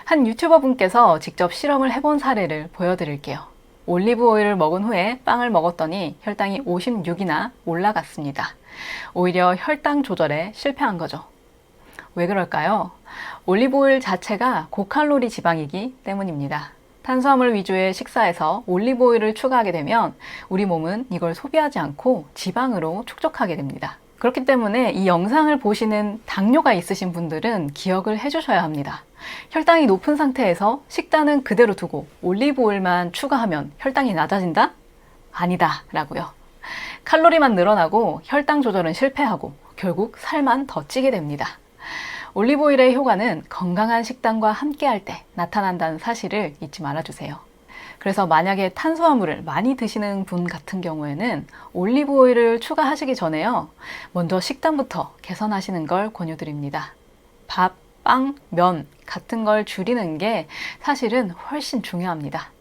한 유튜버 분께서 직접 실험을 해본 사례를 보여드릴게요. 올리브 오일을 먹은 후에 빵을 먹었더니 혈당이 56이나 올라갔습니다. 오히려 혈당 조절에 실패한 거죠. 왜 그럴까요? 올리브 오일 자체가 고칼로리 지방이기 때문입니다. 탄수화물 위주의 식사에서 올리브 오일을 추가하게 되면 우리 몸은 이걸 소비하지 않고 지방으로 축적하게 됩니다. 그렇기 때문에 이 영상을 보시는 당뇨가 있으신 분들은 기억을 해주셔야 합니다. 혈당이 높은 상태에서 식단은 그대로 두고 올리브 오일만 추가하면 혈당이 낮아진다? 아니다 라고요. 칼로리만 늘어나고 혈당 조절은 실패하고 결국 살만 더 찌게 됩니다. 올리브 오일의 효과는 건강한 식단과 함께 할 때 나타난다는 사실을 잊지 말아주세요. 그래서 만약에 탄수화물을 많이 드시는 분 같은 경우에는 올리브 오일을 추가하시기 전에요, 먼저 식단부터 개선하시는 걸 권유드립니다. 밥, 빵, 면 같은 걸 줄이는 게 사실은 훨씬 중요합니다.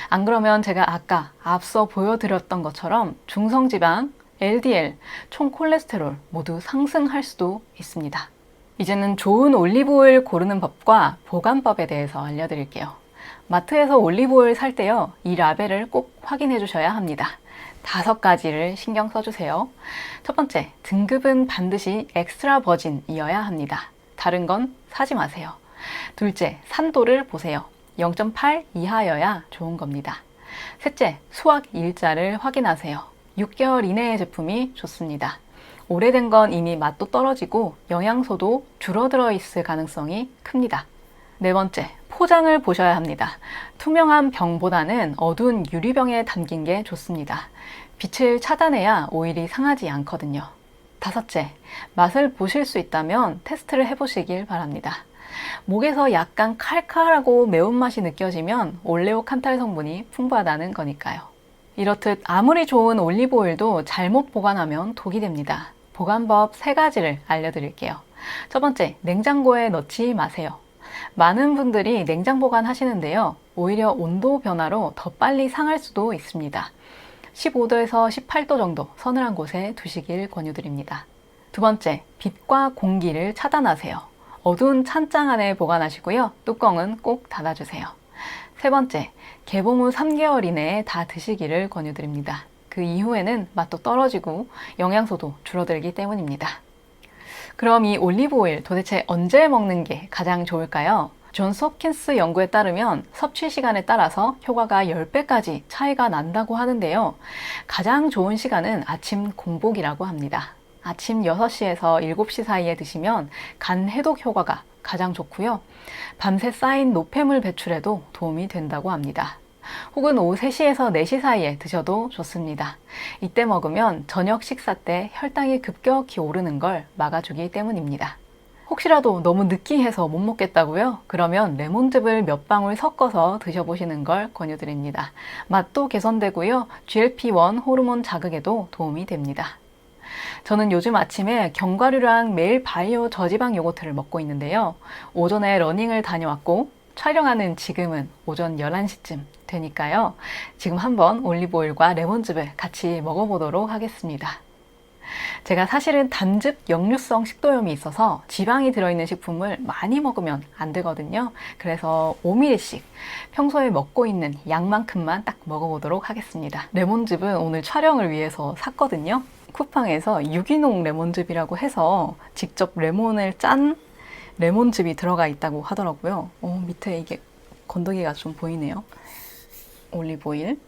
안 그러면 제가 아까 앞서 보여드렸던 것처럼 중성지방, LDL, 총 콜레스테롤 모두 상승할 수도 있습니다. 이제는 좋은 올리브 오일 고르는 법과 보관법에 대해서 알려드릴게요. 마트에서 올리브 오일 살 때요, 이 라벨을 꼭 확인해 주셔야 합니다. 5가지를 신경 써주세요. 첫 번째, 등급은 반드시 엑스트라 버진이어야 합니다. 다른 건 사지 마세요. 둘째, 산도를 보세요. 0.8 이하여야 좋은 겁니다. 셋째, 수확 일자를 확인하세요. 6개월 이내의 제품이 좋습니다. 오래된 건 이미 맛도 떨어지고 영양소도 줄어들어 있을 가능성이 큽니다. 네 번째, 포장을 보셔야 합니다. 투명한 병보다는 어두운 유리병에 담긴 게 좋습니다. 빛을 차단해야 오일이 상하지 않거든요. 다섯째, 맛을 보실 수 있다면 테스트를 해보시길 바랍니다. 목에서 약간 칼칼하고 매운맛이 느껴지면 올레오칸탈 성분이 풍부하다는 거니까요. 이렇듯 아무리 좋은 올리브 오일도 잘못 보관하면 독이 됩니다. 보관법 3가지를 알려드릴게요. 첫 번째, 냉장고에 넣지 마세요. 많은 분들이 냉장 보관하시는데요. 오히려 온도 변화로 더 빨리 상할 수도 있습니다. 15도에서 18도 정도 서늘한 곳에 두시길 권유드립니다. 두 번째, 빛과 공기를 차단하세요. 어두운 찬장 안에 보관하시고요. 뚜껑은 꼭 닫아주세요. 세 번째, 개봉 후 3개월 이내에 다 드시기를 권유드립니다. 그 이후에는 맛도 떨어지고 영양소도 줄어들기 때문입니다. 그럼 이 올리브 오일 도대체 언제 먹는 게 가장 좋을까요? 존스 홉킨스 연구에 따르면 섭취 시간에 따라서 효과가 10배까지 차이가 난다고 하는데요. 가장 좋은 시간은 아침 공복이라고 합니다. 아침 6시에서 7시 사이에 드시면 간 해독 효과가 가장 좋고요. 밤새 쌓인 노폐물 배출에도 도움이 된다고 합니다. 혹은 오후 3시에서 4시 사이에 드셔도 좋습니다. 이때 먹으면 저녁 식사 때 혈당이 급격히 오르는 걸 막아주기 때문입니다. 혹시라도 너무 느끼해서 못 먹겠다고요? 그러면 레몬즙을 몇 방울 섞어서 드셔보시는 걸 권유드립니다. 맛도 개선되고요. GLP-1 호르몬 자극에도 도움이 됩니다. 저는 요즘 아침에 견과류랑 매일 바이오 저지방 요거트를 먹고 있는데요. 오전에 러닝을 다녀왔고 촬영하는 지금은 오전 11시쯤 되니까요. 지금 한번 올리브오일과 레몬즙을 같이 먹어보도록 하겠습니다. 제가 사실은 단즙 역류성 식도염이 있어서 지방이 들어있는 식품을 많이 먹으면 안 되거든요. 그래서 5ml씩 평소에 먹고 있는 양만큼만 딱 먹어보도록 하겠습니다. 레몬즙은 오늘 촬영을 위해서 샀거든요. 쿠팡에서 유기농 레몬즙이라고 해서 직접 레몬을 짠 레몬즙이 들어가 있다고 하더라고요. 밑에 이게 건더기가 좀 보이네요. 올리브오일,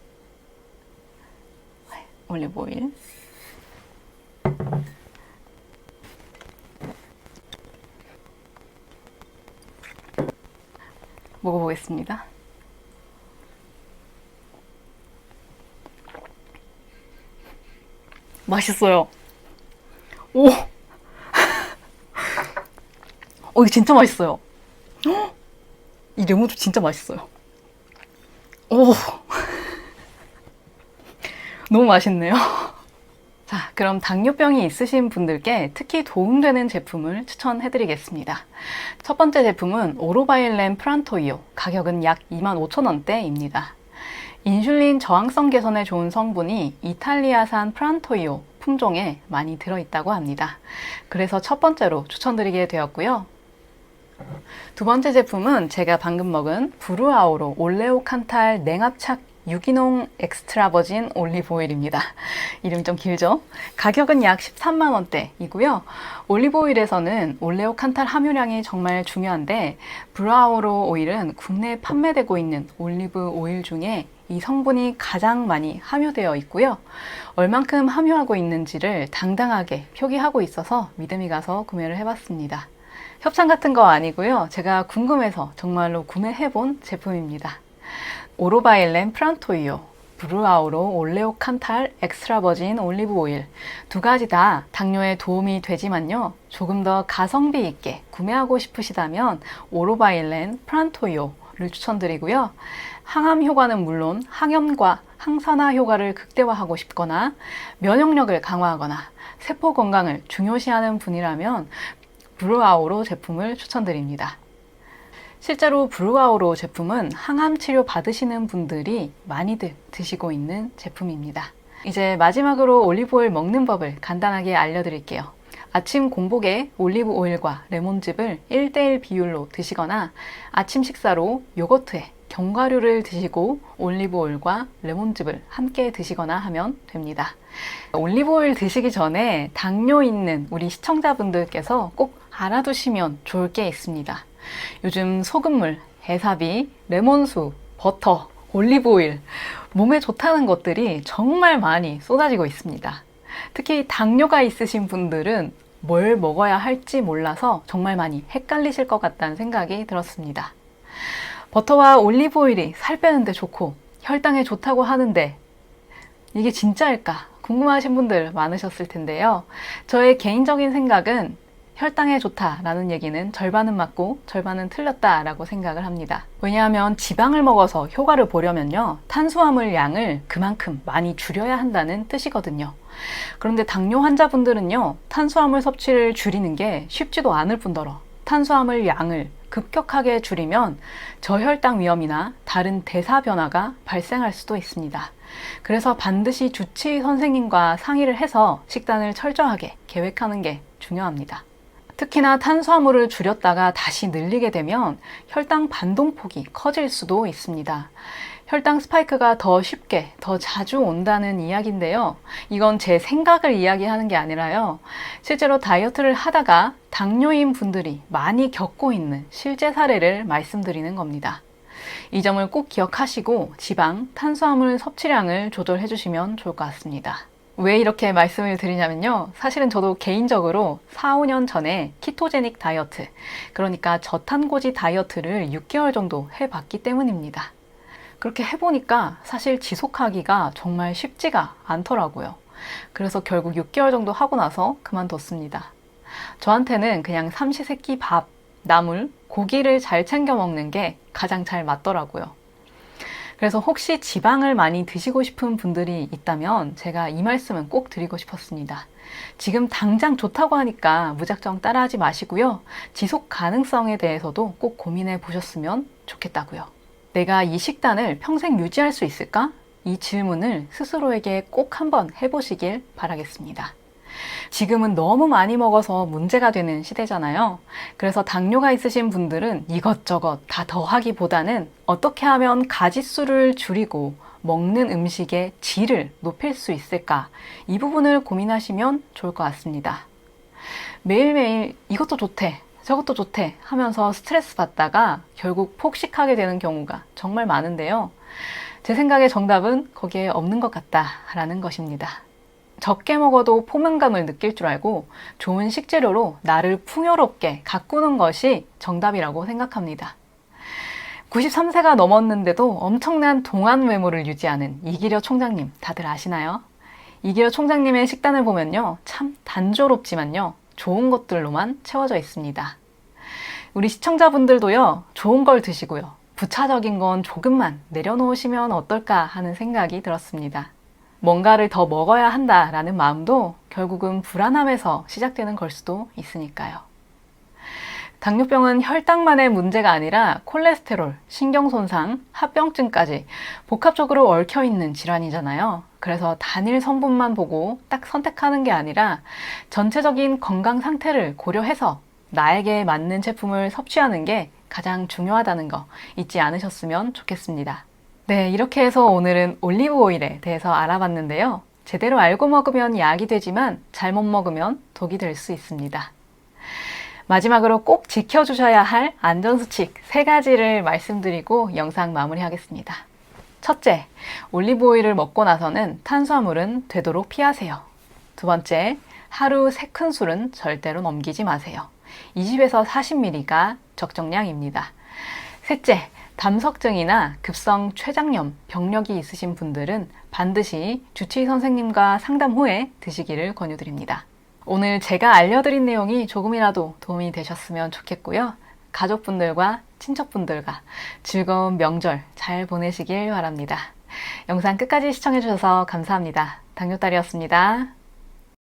올리브오일, 먹어보겠습니다. 맛있어요. 오! 이거 진짜 맛있어요. 이 레몬즙 진짜 맛있어요. 오! 너무 맛있네요. 자, 그럼 당뇨병이 있으신 분들께 특히 도움되는 제품을 추천해드리겠습니다. 첫 번째 제품은 오로바일렌 프란토이오, 가격은 약 25,000원대입니다. 인슐린 저항성 개선에 좋은 성분이 이탈리아산 프란토이오 품종에 많이 들어있다고 합니다. 그래서 첫 번째로 추천드리게 되었고요. 두 번째 제품은 제가 방금 먹은 브루아우로 올레오칸탈 냉압착 유기농 엑스트라 버진 올리브 오일입니다. 이름 좀 길죠? 가격은 약 13만 원대이고요. 올리브 오일에서는 올레오칸탈 함유량이 정말 중요한데 브루아우로 오일은 국내에 판매되고 있는 올리브 오일 중에 이 성분이 가장 많이 함유되어 있고요. 얼만큼 함유하고 있는지를 당당하게 표기하고 있어서 믿음이 가서 구매를 해봤습니다. 협찬 같은 거 아니고요. 제가 궁금해서 정말로 구매해본 제품입니다. 오로바일렌 프란토이오, 브루아우로 올레오칸탈 엑스트라 버진 올리브 오일 두 가지 다 당뇨에 도움이 되지만요. 조금 더 가성비 있게 구매하고 싶으시다면 오로바일렌 프란토이오를 추천드리고요. 항암 효과는 물론 항염과 항산화 효과를 극대화하고 싶거나 면역력을 강화하거나 세포 건강을 중요시하는 분이라면 브루아우로 제품을 추천드립니다. 실제로 브루아우로 제품은 항암 치료 받으시는 분들이 많이들 드시고 있는 제품입니다. 이제 마지막으로 올리브오일 먹는 법을 간단하게 알려드릴게요. 아침 공복에 올리브 오일과 레몬즙을 1:1 비율로 드시거나 아침 식사로 요거트에 견과류를 드시고 올리브 오일과 레몬즙을 함께 드시거나 하면 됩니다. 올리브 오일 드시기 전에 당뇨 있는 우리 시청자분들께서 꼭 알아두시면 좋을 게 있습니다. 요즘 소금물, 해사비, 레몬수, 버터, 올리브 오일, 몸에 좋다는 것들이 정말 많이 쏟아지고 있습니다. 특히 당뇨가 있으신 분들은 뭘 먹어야 할지 몰라서 정말 많이 헷갈리실 것 같다는 생각이 들었습니다. 버터와 올리브 오일이 살 빼는데 좋고 혈당에 좋다고 하는데 이게 진짜일까 궁금하신 분들 많으셨을 텐데요. 저의 개인적인 생각은 혈당에 좋다라는 얘기는 절반은 맞고 절반은 틀렸다라고 생각을 합니다. 왜냐하면 지방을 먹어서 효과를 보려면요, 탄수화물 양을 그만큼 많이 줄여야 한다는 뜻이거든요. 그런데 당뇨 환자분들은요, 탄수화물 섭취를 줄이는 게 쉽지도 않을 뿐더러 탄수화물 양을 급격하게 줄이면 저혈당 위험이나 다른 대사 변화가 발생할 수도 있습니다. 그래서 반드시 주치의 선생님과 상의를 해서 식단을 철저하게 계획하는 게 중요합니다. 특히나 탄수화물을 줄였다가 다시 늘리게 되면 혈당 반동폭이 커질 수도 있습니다. 혈당 스파이크가 더 쉽게, 더 자주 온다는 이야기인데요. 이건 제 생각을 이야기하는 게 아니라요, 실제로 다이어트를 하다가 당뇨인 분들이 많이 겪고 있는 실제 사례를 말씀드리는 겁니다. 이 점을 꼭 기억하시고 지방, 탄수화물 섭취량을 조절해 주시면 좋을 것 같습니다. 왜 이렇게 말씀을 드리냐면요, 사실은 저도 개인적으로 4, 5년 전에 키토제닉 다이어트, 그러니까 저탄고지 다이어트를 6개월 정도 해봤기 때문입니다. 그렇게 해보니까 사실 지속하기가 정말 쉽지가 않더라고요. 그래서 결국 6개월 정도 하고 나서 그만뒀습니다. 저한테는 그냥 삼시세끼 밥, 나물, 고기를 잘 챙겨 먹는 게 가장 잘 맞더라고요. 그래서 혹시 지방을 많이 드시고 싶은 분들이 있다면 제가 이 말씀은 꼭 드리고 싶었습니다. 지금 당장 좋다고 하니까 무작정 따라하지 마시고요, 지속 가능성에 대해서도 꼭 고민해 보셨으면 좋겠다고요. 내가 이 식단을 평생 유지할 수 있을까? 이 질문을 스스로에게 꼭 한번 해보시길 바라겠습니다. 지금은 너무 많이 먹어서 문제가 되는 시대잖아요. 그래서 당뇨가 있으신 분들은 이것저것 다 더하기보다는 어떻게 하면 가짓수를 줄이고 먹는 음식의 질을 높일 수 있을까? 이 부분을 고민하시면 좋을 것 같습니다. 매일매일 이것도 좋대, 저것도 좋대 하면서 스트레스 받다가 결국 폭식하게 되는 경우가 정말 많은데요. 제 생각에 정답은 거기에 없는 것 같다라는 것입니다. 적게 먹어도 포만감을 느낄 줄 알고 좋은 식재료로 나를 풍요롭게 가꾸는 것이 정답이라고 생각합니다. 93세가 넘었는데도 엄청난 동안 외모를 유지하는 이기려 총장님 다들 아시나요? 이기려 총장님의 식단을 보면요, 참 단조롭지만요, 좋은 것들로만 채워져 있습니다. 우리 시청자분들도요, 좋은 걸 드시고요, 부차적인 건 조금만 내려놓으시면 어떨까 하는 생각이 들었습니다. 뭔가를 더 먹어야 한다라는 마음도 결국은 불안함에서 시작되는 걸 수도 있으니까요. 당뇨병은 혈당만의 문제가 아니라 콜레스테롤, 신경손상, 합병증까지 복합적으로 얽혀있는 질환이잖아요. 그래서 단일 성분만 보고 딱 선택하는 게 아니라 전체적인 건강 상태를 고려해서 나에게 맞는 제품을 섭취하는 게 가장 중요하다는 거 잊지 않으셨으면 좋겠습니다. 네, 이렇게 해서 오늘은 올리브 오일에 대해서 알아봤는데요. 제대로 알고 먹으면 약이 되지만 잘못 먹으면 독이 될 수 있습니다. 마지막으로 꼭 지켜주셔야 할 안전수칙 3가지를 말씀드리고 영상 마무리하겠습니다. 첫째, 올리브 오일을 먹고 나서는 탄수화물은 되도록 피하세요. 두 번째, 하루 3큰술은 절대로 넘기지 마세요. 20에서 40ml가 적정량입니다. 셋째, 담석증이나 급성 췌장염, 병력이 있으신 분들은 반드시 주치의 선생님과 상담 후에 드시기를 권유드립니다. 오늘 제가 알려드린 내용이 조금이라도 도움이 되셨으면 좋겠고요. 가족분들과 친척분들과 즐거운 명절 잘 보내시길 바랍니다. 영상 끝까지 시청해주셔서 감사합니다. 당뇨딸이었습니다.